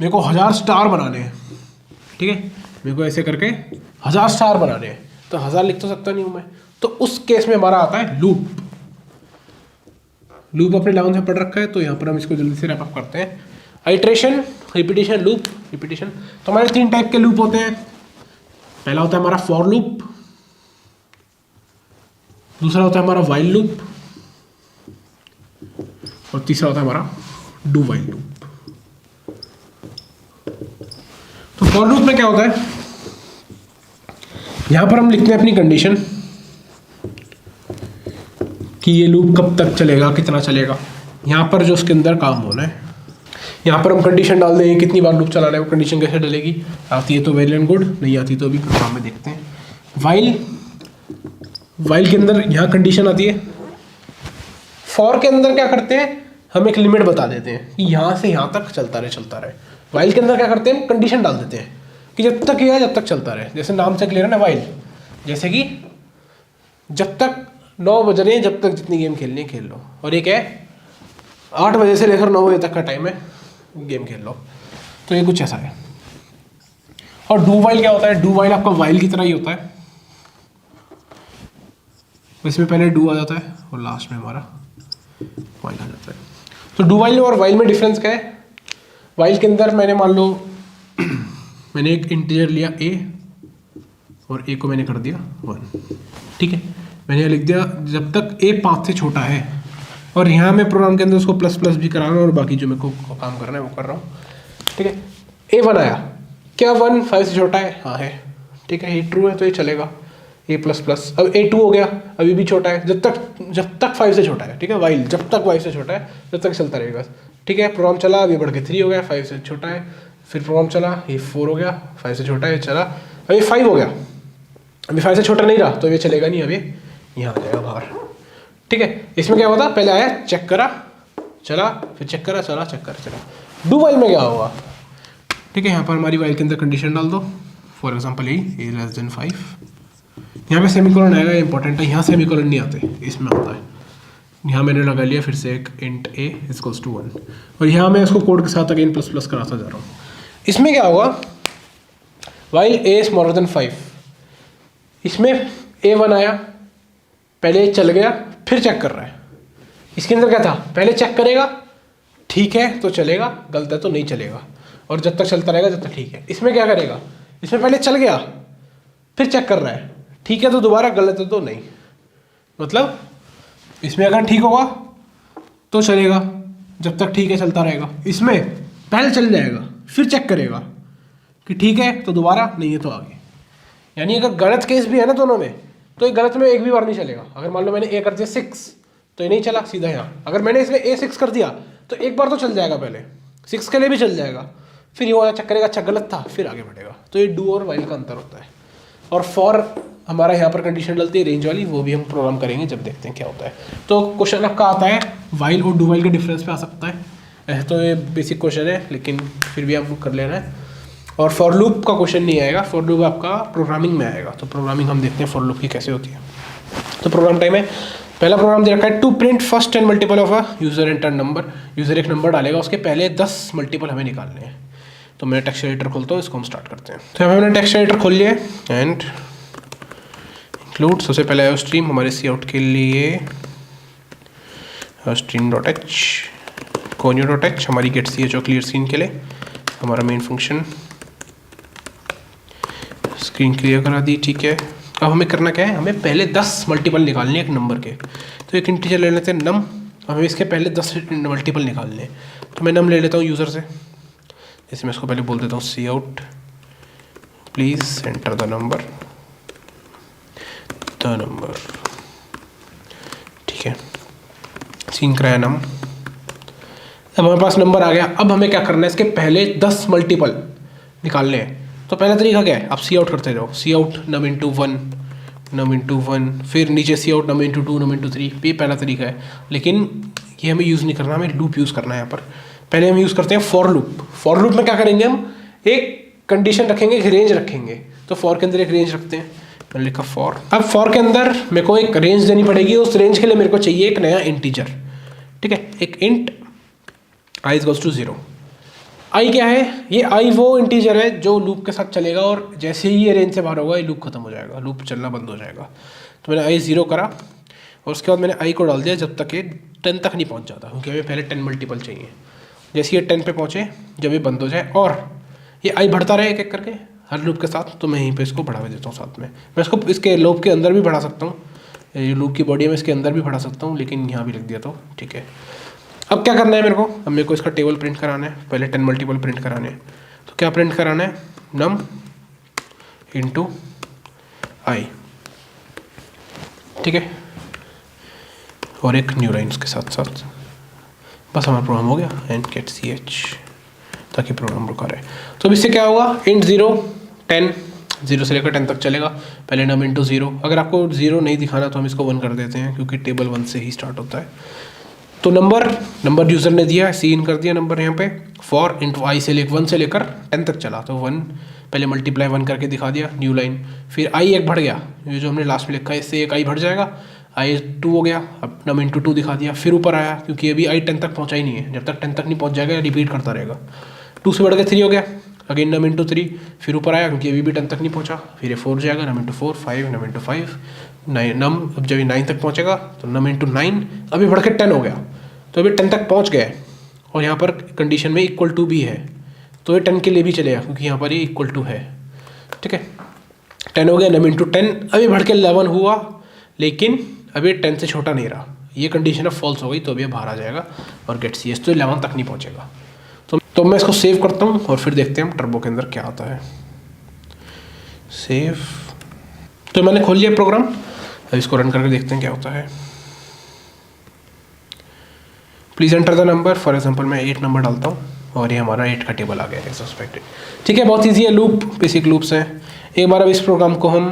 मेरे को 1000 स्टार बनाने हैं। ठीक है, मेरे को ऐसे करके 1000 स्टार बनाने हैं, तो 1000 लिख तो सकता नहीं हूँ मैं। तो उस केस में हमारा आता है लूप। लूप अपने 11 से पढ़ रखा है, तो यहाँ पर हम इसको जल्दी से रैप अप करते हैं। Iteration, repetition, loop, repetition. तो हमारे 3 टाइप के लूप होते हैं। पहला होता है हमारा फॉर लूप, दूसरा होता है हमारा व्हाइल लूप, और तीसरा होता है हमारा डू व्हाइल लूप। तो फॉर लूप में क्या होता है, यहां पर हम लिखते हैं अपनी कंडीशन कि ये लूप कब तक चलेगा, कितना चलेगा। यहां पर जो उसके अंदर काम होना है, यहाँ पर हम कंडीशन डाल देंगे कितनी बार लूप चलाना है। वो कंडीशन कैसे डलेगी, आती है तो वेरी एंड गुड, नहीं आती तो अभी प्रोग्राम में देखते हैं। वाइल के अंदर यहाँ कंडीशन आती है। फॉर के अंदर क्या करते हैं, हम एक लिमिट बता देते हैं कि यहाँ से यहाँ तक चलता रहे। वाइल के अंदर क्या करते हैं, कंडीशन डाल देते हैं कि जब तक यह जब तक चलता रहे। जैसे नाम से क्लियर है ना वाइल, जैसे कि जब तक 9 बज रहे हैं, जब तक जितनी गेम खेलनी है खेल लो। और एक है 8 बजे से लेकर 9 बजे तक का टाइम है, गेम खेल लो। तो ये कुछ ऐसा है। और डू वाइल क्या होता है, डू वाइल आपका वाइल की तरह ही होता है, इसमें पहले डू आ जाता है और लास्ट में हमारा वाइल आ जाता है। तो डू वाइल और वाइल में डिफरेंस क्या है, वाइल के अंदर मैंने मान लो मैंने एक इंटीजर लिया a और a को मैंने कर दिया 1। ठीक है, मैंने लिख दिया जब तक a 5 से छोटा है, और यहाँ मैं प्रोग्राम के अंदर उसको प्लस प्लस भी करा रहा हूँ और बाकी जो मेरे को काम करना है वो कर रहा हूँ। ठीक है, a1 आया, क्या 1 5 से छोटा है, हाँ है। ठीक है, ये ट्रू है तो ये चलेगा, a प्लस प्लस। अब a2 हो गया, अभी भी छोटा है, जब तक 5 से छोटा है। ठीक है, वाइल जब तक 5 से छोटा है जब तक चलता रहेगा। ठीक है, प्रोग्राम चला, अभी बढ़ के 3 हो गया, 5 से छोटा है। फिर प्रोग्राम चला, ये 4 हो गया, 5 से छोटा है, चला, अभी 5 हो गया, अभी 5 से छोटा नहीं रहा तो ये चलेगा नहीं, अभी यहाँ आ जाएगा बाहर। ठीक है, इसमें क्या होता, पहले आया, चेक करा, चला, फिर चेक करा, चला, चेक करा, चला। डू वाइल में क्या होगा, ठीक है, यहाँ पर हमारी वाइल के अंदर कंडीशन डाल दो, for example A less than 5, यहाँ पे सेमीकोलन आएगा, इंपॉर्टेंट है, यहाँ सेमीकोलन नहीं आते, इसमें आता है। यहाँ मैंने लगा लिया फिर से एक इंट ए इक्वल्स टू 1, और यहाँ मैं इसको कोड के साथ अगेन प्लस प्लस कराता जा रहा हूँ। इसमें क्या होगा, वाइल ए स्मॉलर देन 5, इसमें A1 आया, पहले चल गया, फिर चेक कर रहा है। इसके अंदर क्या था, पहले चेक करेगा, ठीक है तो चलेगा, गलत है तो नहीं चलेगा, और जब तक चलता रहेगा जब तक ठीक है। इसमें क्या करेगा, इसमें पहले चल गया, फिर चेक कर रहा है, ठीक है तो दोबारा, गलत है तो नहीं। मतलब इसमें अगर ठीक होगा तो चलेगा, जब तक ठीक है चलता रहेगा। इसमें पहले चल जाएगा, फिर चेक करेगा कि ठीक है तो दोबारा, नहीं है तो आगे। यानी अगर गलत केस भी है ना दोनों में, तो ये गलत में एक भी बार नहीं चलेगा। अगर मान लो मैंने ए कर दिया 6 तो ये नहीं चला सीधा यहाँ, अगर मैंने इसमें A6 कर दिया तो एक बार तो चल जाएगा, पहले 6 के लिए भी चल जाएगा, फिर ये वाला चेक करेगा, अच्छा गलत था, फिर आगे बढ़ेगा। तो ये डू और वाइल का अंतर होता है। और फॉर हमारा यहाँ पर कंडीशन डलती है रेंज वाली, वो भी हम प्रोग्राम करेंगे जब देखते हैं क्या होता है। तो क्वेश्चन आपका आता है वाइल और डू वाइल के डिफरेंस पे आ सकता है, ऐसे तो ये बेसिक क्वेश्चन है, लेकिन फिर भी आपको कर लेना है। और फॉर लूप का क्वेश्चन नहीं आएगा, फॉर लूप आपका प्रोग्रामिंग में आएगा। तो प्रोग्रामिंग हम देखते हैं फॉर लूप की कैसे होती है। तो प्रोग्राम टाइम है, पहला प्रोग्राम दे रखा है to print first 10 multiple of a user enter number. User एक नंबर डालेगा, उसके पहले 10 मल्टीपल हमें निकालने हैं। तो मैं टेक्स्ट एडिटर खोलता हूँ, इसको हम स्टार्ट करते हैं। तो हमने टेक्स्ट एडिटर खोल लिया एंड इंक्लूड, सबसे पहले है स्ट्रीम हमारे सी आउट के लिए, stream.h, conio.h हमारी गेट सी एच और क्लियर स्क्रीन के लिए, हमारा मेन फंक्शन, स्क्रीन क्लियर करा दी। ठीक है, अब हमें करना क्या है, हमें पहले 10 मल्टीपल निकालने हैं एक नंबर के। तो एक इंटीजर ले लेते हैं नम, हमें इसके पहले 10 मल्टीपल निकालने हैं। तो मैं नम ले लेता हूँ यूज़र से, जैसे मैं इसको पहले बोल देता हूँ cout please enter the number, ठीक है, सीन कराया नम। अब हमारे पास नंबर आ गया। अब हमें क्या करना है, इसके पहले 10 मल्टीपल निकालने हैं। तो पहला तरीका क्या है, आप सी आउट करते रहो, सी आउट नम इंटू वन, फिर नीचे सी आउट नम इंटू 2, नम इंटू 3, ये पहला तरीका है। लेकिन ये हमें यूज़ नहीं करना, हमें लूप यूज़ करना है यहाँ पर। पहले हम यूज़ करते हैं फॉर लूप। फॉर लूप में क्या करेंगे, हम एक कंडीशन रखेंगे, एक रेंज रखेंगे। तो फॉर के अंदर एक रेंज रखते हैं, मैंने लिखा फॉर। अब फॉर के अंदर मेरे को एक रेंज देनी पड़ेगी, उस रेंज के लिए मेरे को चाहिए एक नया इंटीजर। ठीक है, एक इंट i इक्वल्स टू 0। आई क्या है, ये आई वो इंटीजर है जो लूप के साथ चलेगा, और जैसे ही ये रेंज से बाहर होगा ये लूप खत्म हो जाएगा, लूप चलना बंद हो जाएगा। तो मैंने आई 0 करा, और उसके बाद मैंने आई को डाल दिया जब तक ये 10 तक नहीं पहुंच जाता, क्योंकि हमें पहले 10 मल्टीपल चाहिए। जैसे ये 10 पे पहुंचे, जब ये बंद हो जाए और ये आई बढ़ता रहे एक एक करके हर लूप के साथ, तो मैं यहीं पे इसको बढ़ावा देता हूँ साथ में। मैं इसको इसके लूप के अंदर भी बढ़ा सकता हूँ, ये लूप की बॉडी में इसके अंदर भी बढ़ा सकता हूँ, लेकिन यहाँ भी लिख दिया तो ठीक है। अब क्या करना है मेरे को, अब मेरे को इसका टेबल प्रिंट कराना है, पहले 10 मल्टीपल प्रिंट कराने हैं। तो क्या प्रिंट कराना है, नम इंटू आई, ठीक है, और एक न्यू लाइन के साथ साथ। बस हमारा प्रोग्राम हो गया, एंड गेट सी एच, ताकि प्रोग्राम रुका रहे। तो अब इससे क्या होगा, इंट 0 10, 0 से लेकर 10 तक चलेगा। पहले नम इंटू 0, अगर आपको 0 नहीं दिखाना तो हम इसको 1 कर देते हैं, क्योंकि टेबल 1 से ही स्टार्ट होता है। तो नंबर यूज़र ने दिया, सी इन कर दिया नंबर यहाँ पे, फॉर इंटू आई से लेकर 1 से लेकर 10 तक चला। तो 1 पहले मल्टीप्लाई 1 करके दिखा दिया, न्यू लाइन। फिर आई एक बढ़ गया, ये जो हमने लास्ट में लिखा है, इससे एक आई बढ़ जाएगा, आई 2 हो गया। अब नम इंटू 2 दिखा दिया, फिर ऊपर आया, क्योंकि अभी आई 10 तक पहुँचा ही नहीं है, जब तक 10 तक नहीं पहुँच जाएगा रिपीट करता रहेगा। 2 से बढ़ के 3 हो गया, अगेन नम इंटू 3, फिर ऊपर आया, क्योंकि अभी भी 10 तक नहीं पहुँचा, फिर ये 4 हो जाएगा, नम इंटू 4, 5, नम इंटू 5, 9 नम। अब जब ये 9 तक पहुँचेगा तो नम इंटू 9, अभी बढ़ के 10 हो गया, तो अभी 10 तक पहुंच गए, और यहाँ पर कंडीशन में इक्वल टू भी है, तो ये 10 के लिए भी चलेगा, क्योंकि यहाँ पर ये इक्वल टू है। ठीक है, 10 हो गया, नम इंटू 10, अभी बढ़ के 11 हुआ, लेकिन अभी 10 से छोटा नहीं रहा, ये कंडीशन अब फॉल्स हो गई, तो अभी बाहर आ जाएगा और गेट सी एस, तो 11 तक नहीं पहुँचेगा। तो मैं इसको सेव करता हूँ, और फिर देखते हैं हम टर्बो के अंदर क्या आता है। सेव, तो मैंने खोल लिया प्रोग्राम, अब इसको रन करके देखते हैं क्या होता है। Please enter the number. For example मैं 8 नंबर डालता हूँ और ये हमारा 8 का टेबल आ गया एज एक्सपेक्टेड। ठीक है, बहुत ईजी है, लूप बेसिक लूप्स हैं। एक बार अब इस प्रोग्राम को हम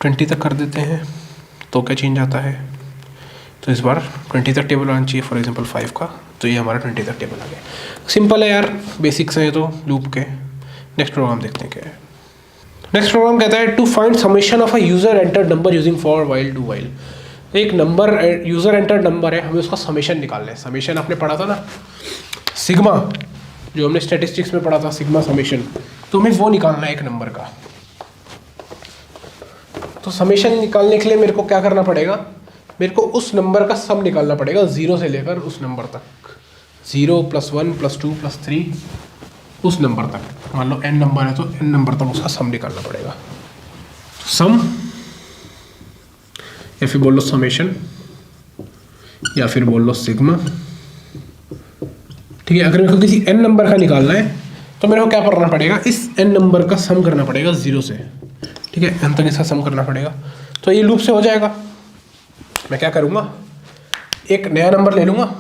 20 तक कर देते हैं तो क्या चेंज आता है, तो इस बार 20 तक टेबल आना चाहिए, फॉर एग्जांपल 5 का, तो ये हमारा 20 तक टेबल आ गया। सिंपल है यार, बेसिक्स हैं तो लूप के। नेक्स्ट प्रोग्राम देखते हैं क्या है। नेक्स्ट प्रोग्राम कहता है to find summation of a user enter number using for while do while. एक नंबर यूजर एंटर नंबर है, हमें उसका समेशन निकालना है। समेशन आपने पढ़ा था ना, सिग्मा, जो हमने स्टैटिस्टिक्स में पढ़ा था, सिग्मा समेशन, तो हमें वो निकालना है एक नंबर का। तो समेशन निकालने के लिए मेरे को क्या करना पड़ेगा, मेरे को उस नंबर का सम निकालना पड़ेगा 0 से लेकर उस नंबर तक, 0 + 1 + 2 + 3 उस नंबर तक। मान लो n नंबर है तो n नंबर तक उसका सम निकालना पड़ेगा। सम या फिर बोल लो समेशन या फिर बोल लो सिग्मा। ठीक है, अगर मेरे को किसी n नंबर का निकालना है तो मेरे को क्या करना पड़ेगा, इस n नंबर का सम करना पड़ेगा 0 से, ठीक है, n तक इसका सम करना पड़ेगा। तो ये लूप से हो जाएगा। मैं क्या करूँगा, एक नया नंबर ले लूँगा,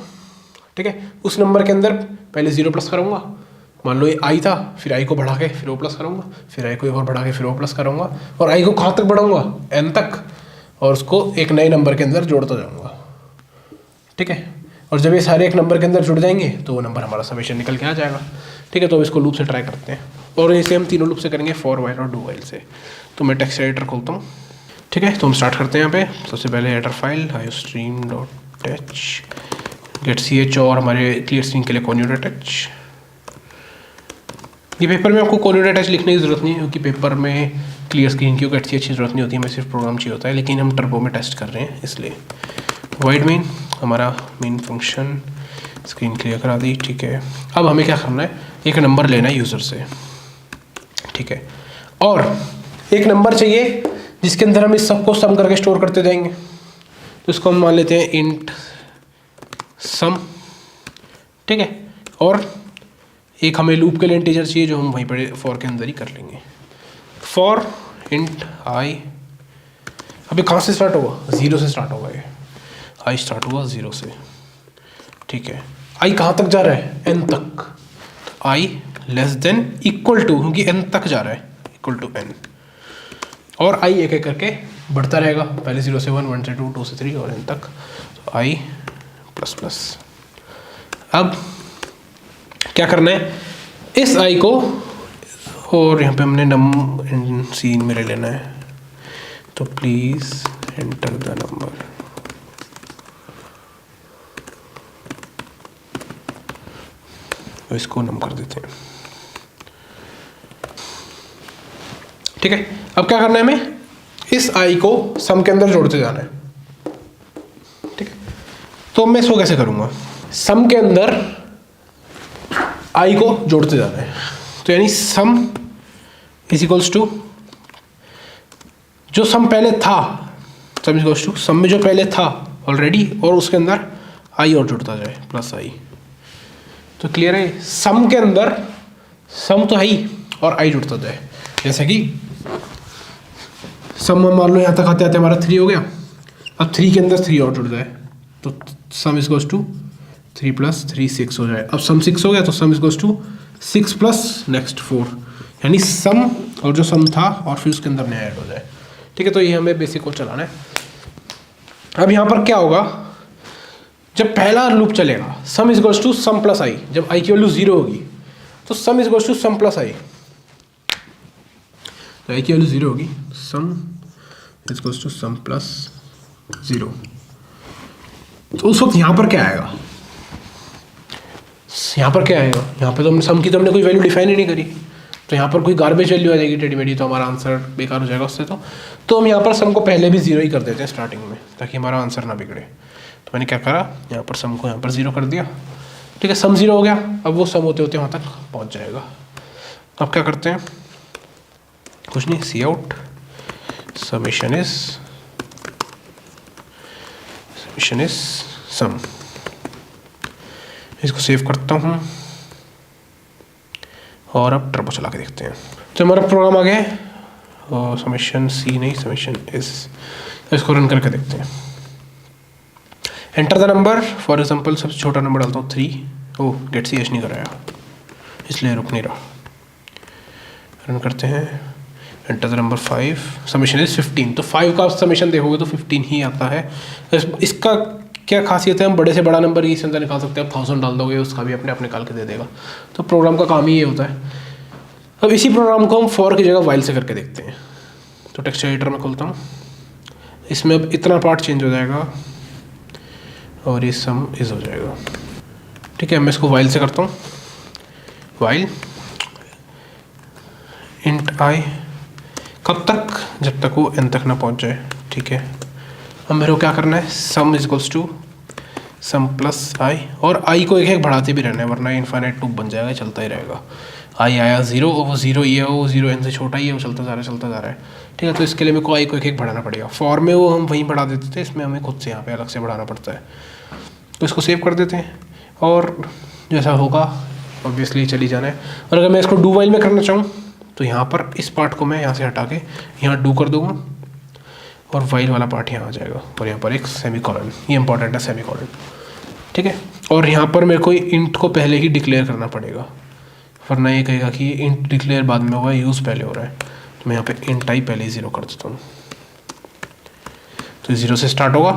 ठीक है, उस नंबर के अंदर पहले 0 प्लस करूँगा। मान लो ये i था, फिर i को बढ़ा के फिर o प्लस करूँगा, फिर i को एक और बढ़ा के फिर o प्लस करूँगा, और i को कहाँ तक बढ़ाऊँगा, n तक, और उसको एक नए नंबर के अंदर जोड़ता जाऊँगा। ठीक है, और जब ये सारे एक नंबर के अंदर जुड़ जाएंगे तो वो नंबर हमारा समेशन निकल के आ जाएगा। ठीक है, तो अब इसको लूप से ट्राई करते हैं, और इसे हम तीनों लूप से करेंगे, फॉर वाइल और डू वाइल से। तो मैं टेक्स्ट एडिटर खोलता हूँ। ठीक है, तो हम स्टार्ट करते हैं। यहाँ पे सबसे पहले header file iostream.h gate ch, और हमारे क्लियर स्क्रीन के लिए conio.h। ये पेपर में आपको conio.h लिखने की ज़रूरत नहीं है, क्योंकि पेपर में क्लियर स्क्रीन की गेट ch की ज़रूरत नहीं होती है, हमें सिर्फ प्रोग्राम चाहिए होता है, लेकिन हम टर्बो में टेस्ट कर रहे हैं इसलिए। वाइड मेन हमारा मेन फंक्शन, स्क्रीन क्लियर करा दी। ठीक है, अब हमें क्या करना है, एक नंबर लेना है यूज़र से। ठीक है, और एक नंबर चाहिए जिसके अंदर हम इस सबको सम करके स्टोर करते जाएंगे। तो इसको हम मान लेते हैं इंट सम। ठीक है, और एक हमें लूप के लिए इंटीजर चाहिए जो हम वहीं पर फॉर के अंदर ही कर लेंगे। फॉर इंट आई, अभी कहाँ से स्टार्ट होगा, 0 से स्टार्ट होगा। ये आई स्टार्ट हुआ 0 से। ठीक है, आई कहाँ तक जा रहा है, n तक, तो आई <= क्योंकि n तक जा रहा है, =n, और आई एक एक करके बढ़ता रहेगा, पहले 0 से 1, 1 से 2, 2 से 3 और n तक, तो आई ++। अब क्या करना है, इस आई को, और यहाँ पे हमने नम सीन में ले लेना है, तो प्लीज़ एंटर द नंबर। तो इसको नम कर देते हैं। ठीक है, अब क्या करना है, हमें इस आई को सम के अंदर जोड़ते जाना है। ठीक है, तो मैं इसको कैसे करूँगा, सम के अंदर आई को जोड़ते जाना है। तो यानी सम = जो सम पहले था, सम = सम में जो पहले था ऑलरेडी, और उसके अंदर आई और जुड़ता जाए, +i। तो क्लियर है, सम के अंदर सम तो है ही और आई जुड़ता जाए। जैसे कि सम मान लो यहाँ तक आते आते हमारा 3 हो गया, अब 3 के अंदर 3 और जुड़ जाए, तो सम = 3 + 3 6 हो जाए। अब सम 6 हो गया, तो सम = 6 + नेक्स्ट 4, यानी सम और जो सम था और फिर उसके अंदर नया ऐड हो जाए। ठीक है, तो ये हमें बेसिक को चलाना है। अब यहाँ पर क्या होगा, जब पहला लूप चलेगा, सम = सम + i, जब i की वैल्यू 0 होगी तो सम = सम + i, तो i की वैल्यू 0 होगी, सम = सम + 0। तो उस वक्त यहाँ पर क्या आएगा, यहाँ पर क्या आएगा, यहाँ पे तो हमने सम की तो हमने कोई वैल्यू डिफाइन ही नहीं करी, तो यहाँ पर कोई गार्बेज वैल्यू आ जाएगी टेढ़ी मेढ़ी, तो हमारा आंसर बेकार हो जाएगा उससे। तो हम यहाँ पर सम को पहले भी 0 ही कर देते हैं स्टार्टिंग में, ताकि हमारा आंसर ना बिगड़े। तो मैंने क्या करा, यहाँ पर सम को यहाँ पर 0 कर दिया। ठीक है, सम 0 हो गया, अब वो सम होते होते वहाँ तक पहुँच जाएगा। तो अब क्या करते हैं, कुछ नहीं, सी आउट समेशन इज सम। इसको सेव करता हूँ और अब टर्बो चला के देखते हैं। तो हमारा प्रोग्राम आ गया है, और समेशन सी नहीं, समेशन इस, इसको रन करके देखते हैं। Enter the number, for example सबसे छोटा नंबर डालता हूँ 3। ओह गेट सी एच नहीं कराया इसलिए रुक नहीं रहा। रन करते हैं, enter the number 5, summation is 15। तो 5 का समीशन देखोगे तो 15 ही आता है। इसका क्या खासियत है, हम बड़े से बड़ा नंबर इसके अंदर निकाल सकते हैं। 1000 डाल दोगे उसका भी अपने आप निकाल के दे देगा। तो प्रोग्राम का काम ही ये होता है। अब इसी प्रोग्राम को हम फॉर की जगह वाइल से करके देखते हैं। तो टेक्स्ट एडिटर में खोलता हूँ, इसमें अब इतना पार्ट चेंज हो जाएगा और ये सम इज हो जाएगा। ठीक है, मैं इसको वाइल से करता हूँ। वाइल इंट आई, कब तक, जब तक वो n तक ना पहुँच जाए। ठीक है, अब मेरे को क्या करना है, sum is equals to sum plus i, और आई को एक एक बढ़ाते भी रहना है वरना इनफाइनाइट लूप बन जाएगा, चलता ही रहेगा। आई आया 0 और वो 0 ये है, वो 0 n से छोटा ही है, वो चलता जा रहा है। ठीक है, तो इसके लिए मेरे को आई को एक एक बढ़ाना पड़ेगा। फॉर में वो हम वहीं बढ़ा देते थे, इसमें हमें खुद से यहाँ पे अलग से बढ़ाना पड़ता है। तो इसको सेव कर देते हैं और जैसा होगा ऑब्वियसली चली जाना है। और अगर मैं इसको डू वाइल में करना चाहूँ तो यहाँ पर इस पार्ट को मैं यहाँ से हटा के यहाँ डू कर दूँगा और वाइल वाला पार्ट यहाँ आ जाएगा और यहाँ पर एक सेमीकोलन, ये इंपॉर्टेंट है सेमीकोलन। ठीक है, और यहाँ पर मेरे को इंट को पहले ही डिक्लेयर करना पड़ेगा वरना ये कहेगा कि इंट डिक्लेयर बाद में हुआ है, यूज़ पहले हो रहा है। तो मैं यहाँ पे इंट आई पहले ही 0 कर देता हूँ। तो 0 से स्टार्ट होगा,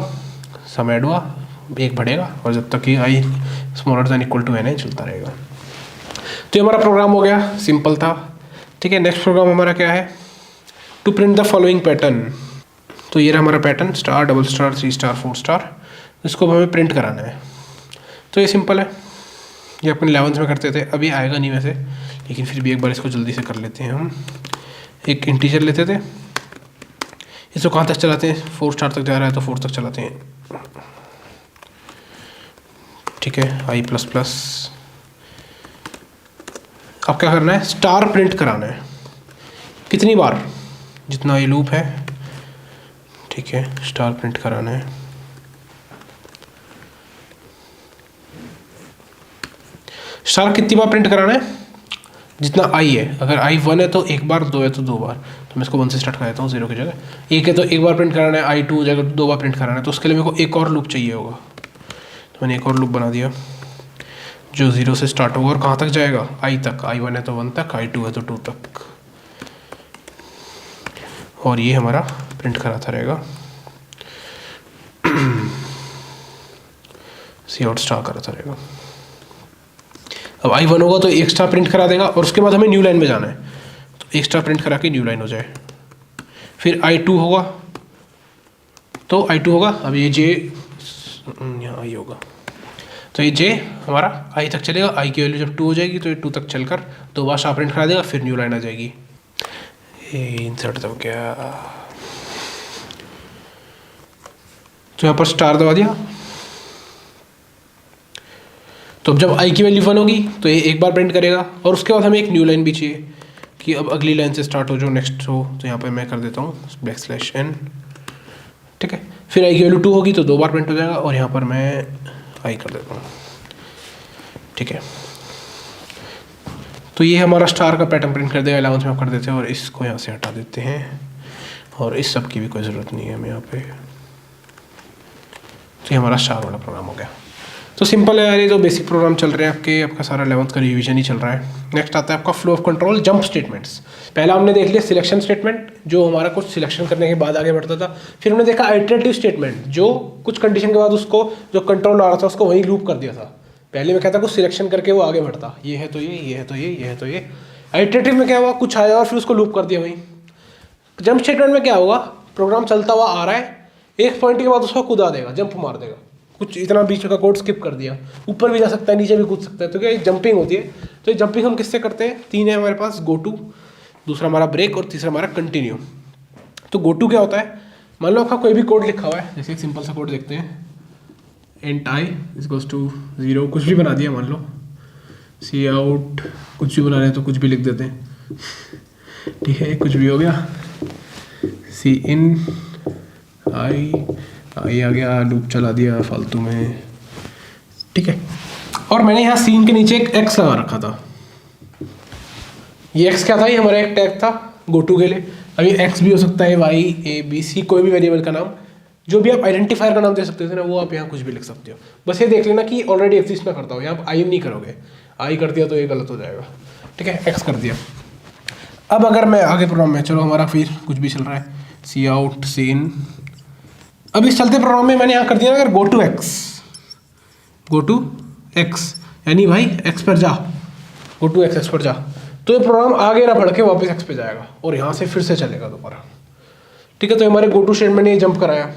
सम ऐड हुआ, एक बढ़ेगा और जब तक कि i smaller than equal to n है चलता रहेगा। तो ये हमारा प्रोग्राम हो गया, सिंपल था। ठीक है, नेक्स्ट प्रोग्राम हमारा क्या है, to print the following pattern. तो ये रहा हमारा pattern, star, double star, 3 star, 4 star. इसको हमें प्रिंट कराना है। तो ये सिंपल है, ये अपन 11th में करते थे, अभी आएगा नहीं वैसे, लेकिन फिर भी एक बार इसको जल्दी से कर लेते हैं हम। एक इंटीजर लेते थे, इसको कहाँ तक चलाते हैं, 4 स्टार तक जा रहा है तो 4 तक चलाते हैं। ठीक है, आई प्लस प्लस। अब क्या करना है, स्टार प्रिंट कराना है। कितनी बार, जितना ये लूप है। ठीक है, स्टार प्रिंट कराना है। स्टार कितनी बार प्रिंट कराना है, जितना आई है। अगर आई 1 है तो एक बार, 2 है तो 2 बार। तो मैं इसको 1 से स्टार्ट कर देता हूँ 0 की जगह। 1 है तो एक बार प्रिंट कराना है, आई 2 हो जाएगा तो 2 बार प्रिंट कराना है। तो उसके लिए मेरे को एक और लूप चाहिए होगा, तो मैंने एक और लूप बना दिया जो 0 से स्टार्ट होगा और कहाँ तक जाएगा, आई तक। आई 1 है तो 1 तक, आई 2 है तो 2 तक, और ये हमारा प्रिंट कराता रहेगा। सी आउट स्टार कराता रहेगा। अब आई 1 होगा तो एक स्टार प्रिंट करा देगा और उसके बाद हमें न्यू लाइन में जाना है, तो एक स्टार प्रिंट करा के न्यू लाइन हो जाए। फिर आई 2 होगा तो आई 2 होगा, अब ये जे यहाँ आई होगा तो ये जे हमारा आई तक चलेगा। आई की वैल्यू जब 2 हो जाएगी तो ये 2 तक चलकर 2 बार स्टार प्रिंट करा देगा, फिर न्यू लाइन आ जाएगी। ये इंसर्ट हो गया, तो यहाँ पर स्टार दबा दिया। तो अब जब आई की वैल्यू 1 होगी तो ये एक बार प्रिंट करेगा और उसके बाद हमें एक न्यू लाइन भी चाहिए कि अब अगली लाइन से स्टार्ट हो जो नेक्स्ट हो। तो यहाँ पर मैं कर देता हूँ \n। ठीक है, फिर आई की वैल्यू 2 होगी तो 2 बार प्रिंट हो जाएगा और यहाँ पर मैं आई कर देता हूँ। ठीक है, तो ये हमारा स्टार का पैटर्न प्रिंट कर देगा। 11th में आप कर देते हैं और इसको यहाँ से हटा देते हैं और इस सब की भी कोई ज़रूरत नहीं है हमें यहाँ पे। तो ये हमारा स्टार वाला प्रोग्राम हो गया। तो सिंपल है यार, ये तो बेसिक प्रोग्राम चल रहे हैं आपके, आपका सारा 11th का रिवीजन ही चल रहा है। नेक्स्ट आता है आपका flow of control, jump statements. पहला हमने देख लिया सिलेक्शन स्टेटमेंट, जो हमारा कुछ सिलेक्शन करने के बाद आगे बढ़ता था। फिर हमने देखा आइटरेटिव स्टेटमेंट, जो कुछ कंडीशन के बाद उसको जो कंट्रोल आ रहा था उसको वहीं लूप कर दिया था। पहले में कहता कुछ सिलेक्शन करके वो आगे बढ़ता, ये है तो ये है तो ये है तो ये। आइटरेटिव में क्या हुआ, कुछ आया और फिर उसको लूप कर दिया वहीं। जंप स्टेटमेंट में क्या होगा, प्रोग्राम चलता हुआ आ रहा है, एक पॉइंट के बाद उसको कूदा देगा, जंप मार देगा। कुछ इतना बीच का कोड स्किप कर दिया, ऊपर भी जा सकता है नीचे भी कूद सकता है। तो क्या ये जंपिंग होती है। तो ये जंपिंग हम किससे करते हैं, 3 है हमारे पास, गो टू, दूसरा हमारा ब्रेक और तीसरा हमारा कंटिन्यू। तो गो टू क्या होता है, मान लो आपका कोई भी कोड लिखा हुआ है, जैसे एक सिंपल सा कोड देखते हैं, इंट आई इक्वल्स टू 0, कुछ भी बना दिया, मान लो सी आउट, कुछ भी बना रहे हैं तो कुछ भी लिख देते हैं। ठीक है, कुछ भी हो गया, सी इन आई आ गया, लूप चला दिया फालतू में। ठीक है, और मैंने यहाँ सीन के नीचे एक एक्स लगा रखा था। ये एक्स क्या था, ये हमारा एक टैग था गो टू के लिए। अब ये एक्स भी हो सकता है, वाई, ए, बी, सी, कोई भी वेरिएबल का नाम। जो भी आप आइडेंटिफायर का नाम दे सकते थे ना, वो आप यहाँ कुछ भी लिख सकते हो। बस ये देख लेना कि ऑलरेडी एग्जिस्ट ना करता हो, यहाँ आप आई नहीं करोगे, आई कर दिया तो ये गलत हो जाएगा, ठीक है, एक्स कर दिया। अब अगर मैं आगे प्रोग्राम में, चलो हमारा फिर कुछ भी चल रहा है, सी आउट सी इन। अब इस चलते प्रोग्राम में मैंने यहाँ कर दिया अगर गो टू एक्स, यानी भाई एक्स पर जा, गो टू एक्स पर जा, तो ये प्रोग्राम आगे ना बढ़ के वापस एक्स पे जाएगा और यहाँ से फिर से चलेगा दोबारा, ठीक है। तो हमारे गो टू स्टेटमेंट ने ये जंप कराया,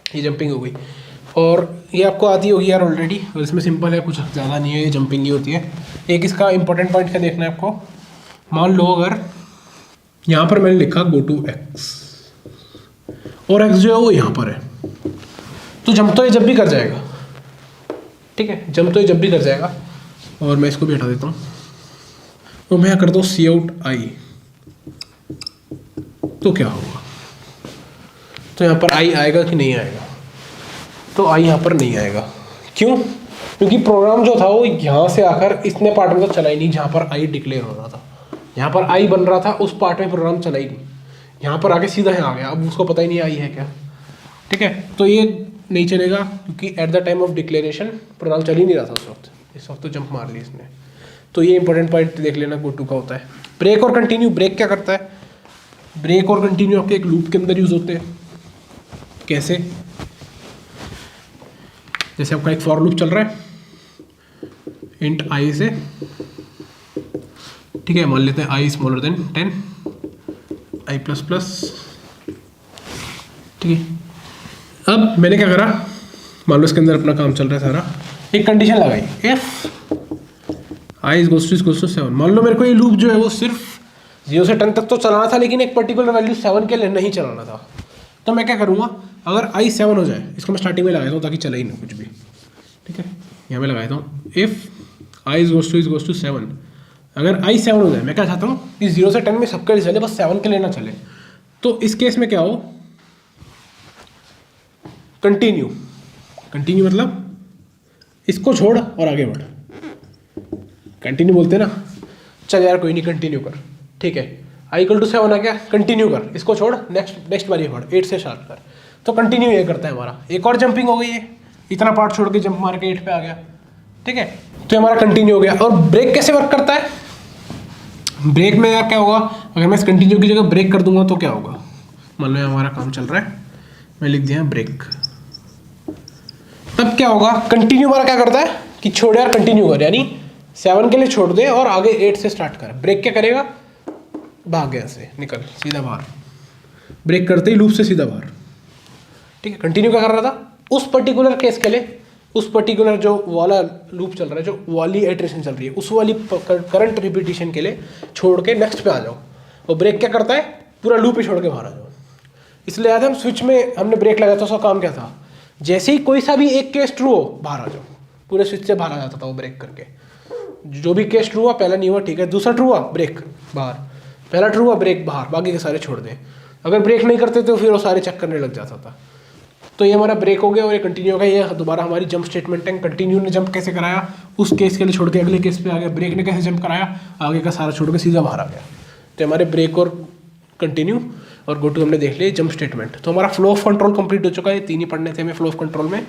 ये जंपिंग हो गई, और ये आपको आती होगी यार ऑलरेडी, और इसमें सिंपल है, कुछ ज़्यादा नहीं है, ये जंपिंग ही होती है। एक इसका इंपॉर्टेंट पॉइंट क्या देखना है आपको, मान लो अगर यहाँ पर मैंने लिखा गो टू एक्स और एक्स जो है वो यहाँ पर है, तो जंप तो ये जब भी कर जाएगा, ठीक है, जंप तो ये जब भी कर जाएगा। और मैं इसको भी हटा देता हूँ, तो मैं करता हूँ सी आउट आई, तो क्या होगा, तो यहाँ पर आई आएगा कि नहीं आएगा, तो आई यहाँ पर नहीं आएगा। क्यों? क्योंकि प्रोग्राम जो था वो यहाँ से आकर इतने पार्ट में तो चला ही नहीं जहाँ पर आई डिक्लेयर हो रहा था, यहाँ पर आई बन रहा था, उस पार्ट में प्रोग्राम चला ही नहीं, यहाँ पर आके सीधा यहाँ आ गया, अब उसको पता ही नहीं आई है क्या, ठीक है। तो ये नहीं चलेगा क्योंकि at the time of declaration program चल ही नहीं रहा था उस वक्त, इस वक्त तो जंप मार ली इसने। तो ये इंपॉर्टेंट पॉइंट देख लेना गो टू का होता है। ब्रेक और कंटिन्यू, ब्रेक क्या करता है, ब्रेक और कंटिन्यू आपके एक लूप के अंदर यूज होते हैं। कैसे? जैसे आपका एक फॉर लूप चल रहा है इंट आई से, ठीक है, मान लेते हैं आई स्मॉलर देन 10, आई प्लस प्लस, ठीक है। अब मैंने क्या करा, मान लो इसके अंदर अपना काम चल रहा है सारा, एक कंडीशन लगाई, if I is goes to 7। मान लो मेरे को ये लूप जो है वो सिर्फ 0 से 10 तक तो चलाना था, लेकिन एक पर्टिकुलर वैल्यू 7 के लिए नहीं चलाना था। तो मैं क्या करूँगा, अगर आई 7 हो जाए, इसको मैं स्टार्टिंग में लगाता हूँ ताकि चले ही ना कुछ भी, ठीक है, यहाँ मैं लगाता हूँ if I is goes to 7। अगर आई 7 हो जाए, मैं क्या चाहता हूँ कि 0 से 10 में सबके लिए चले, बस 7 के लिए ना चले। तो इस केस में क्या हो, कंटिन्यू, कंटिन्यू मतलब इसको छोड़ और आगे बढ़, कंटिन्यू बोलते हैं ना, चल यार कोई नहीं कंटिन्यू कर, ठीक है, आई इक्वल टू 7 आ गया, कंटिन्यू कर, इसको छोड़, नेक्स्ट वाली बढ़, 8 से स्टार्ट कर। तो कंटिन्यू ये करता है हमारा। एक और जंपिंग हो गई है, इतना पार्ट छोड़ के जंप मार के 8 पे आ गया, ठीक है, तो हमारा कंटिन्यू हो गया। और ब्रेक कैसे वर्क करता है, ब्रेक में यार क्या होगा, अगर मैं इस कंटिन्यू की जगह ब्रेक कर दूंगा तो क्या होगा, मान लो हमारा काम चल रहा है, मैं लिख दिया ब्रेक, तब क्या होगा, कंटिन्यू हमारा क्या करता है कि छोड़ यार कंटिन्यू कर, यानी 7 के लिए छोड़ दे और आगे 8 से स्टार्ट कर। ब्रेक क्या करेगा, भाग गया से निकल सीधा बाहर, ब्रेक करते ही लूप से सीधा बाहर, ठीक है। कंटिन्यू क्या कर रहा था, उस पर्टिकुलर केस के लिए, उस पर्टिकुलर जो वाला लूप चल रहा है, जो वाली इटरेशन चल रही है, उस वाली करंट रिपीटिशन के लिए छोड़ के नेक्स्ट पे आ जाओ। और ब्रेक क्या करता है, पूरा लूप ही छोड़ के बाहर आ जाओ। इसलिए याद है हम स्विच में हमने ब्रेक लगाया था, उसका काम क्या था, जैसे ही कोई सा भी एक केस ट्रू हो बाहर आ जाओ, पूरे स्विच से बाहर आ जाता था वो ब्रेक करके। जो भी केस ट्रू हुआ, पहला नहीं हुआ ठीक है, दूसरा ट्रू हुआ ब्रेक बाहर, पहला ट्रू हुआ ब्रेक बाहर, बाकी के सारे छोड़ दें। अगर ब्रेक नहीं करते तो फिर वो सारे चेक करने लग जाता था। तो ये हमारा ब्रेक हो गया और ये कंटिन्यू हो गया। ये दोबारा हमारी जंप स्टेटमेंट है। कंटिन्यू ने जंप कैसे कराया, उस केस के लिए छोड़ के अगले केस पे आ गया। ब्रेक ने कैसे जंप कराया, आगे का सारा छोड़ के सीधा बाहर आ गया। तो हमारे ब्रेक और कंटिन्यू और गो टू हमने देख लिया जंप स्टेटमेंट। तो हमारा फ्लो ऑफ कंट्रोल कंप्लीट हो चुका है। 3 ही पढ़ने थे हमें फ्लो ऑफ कंट्रोल में।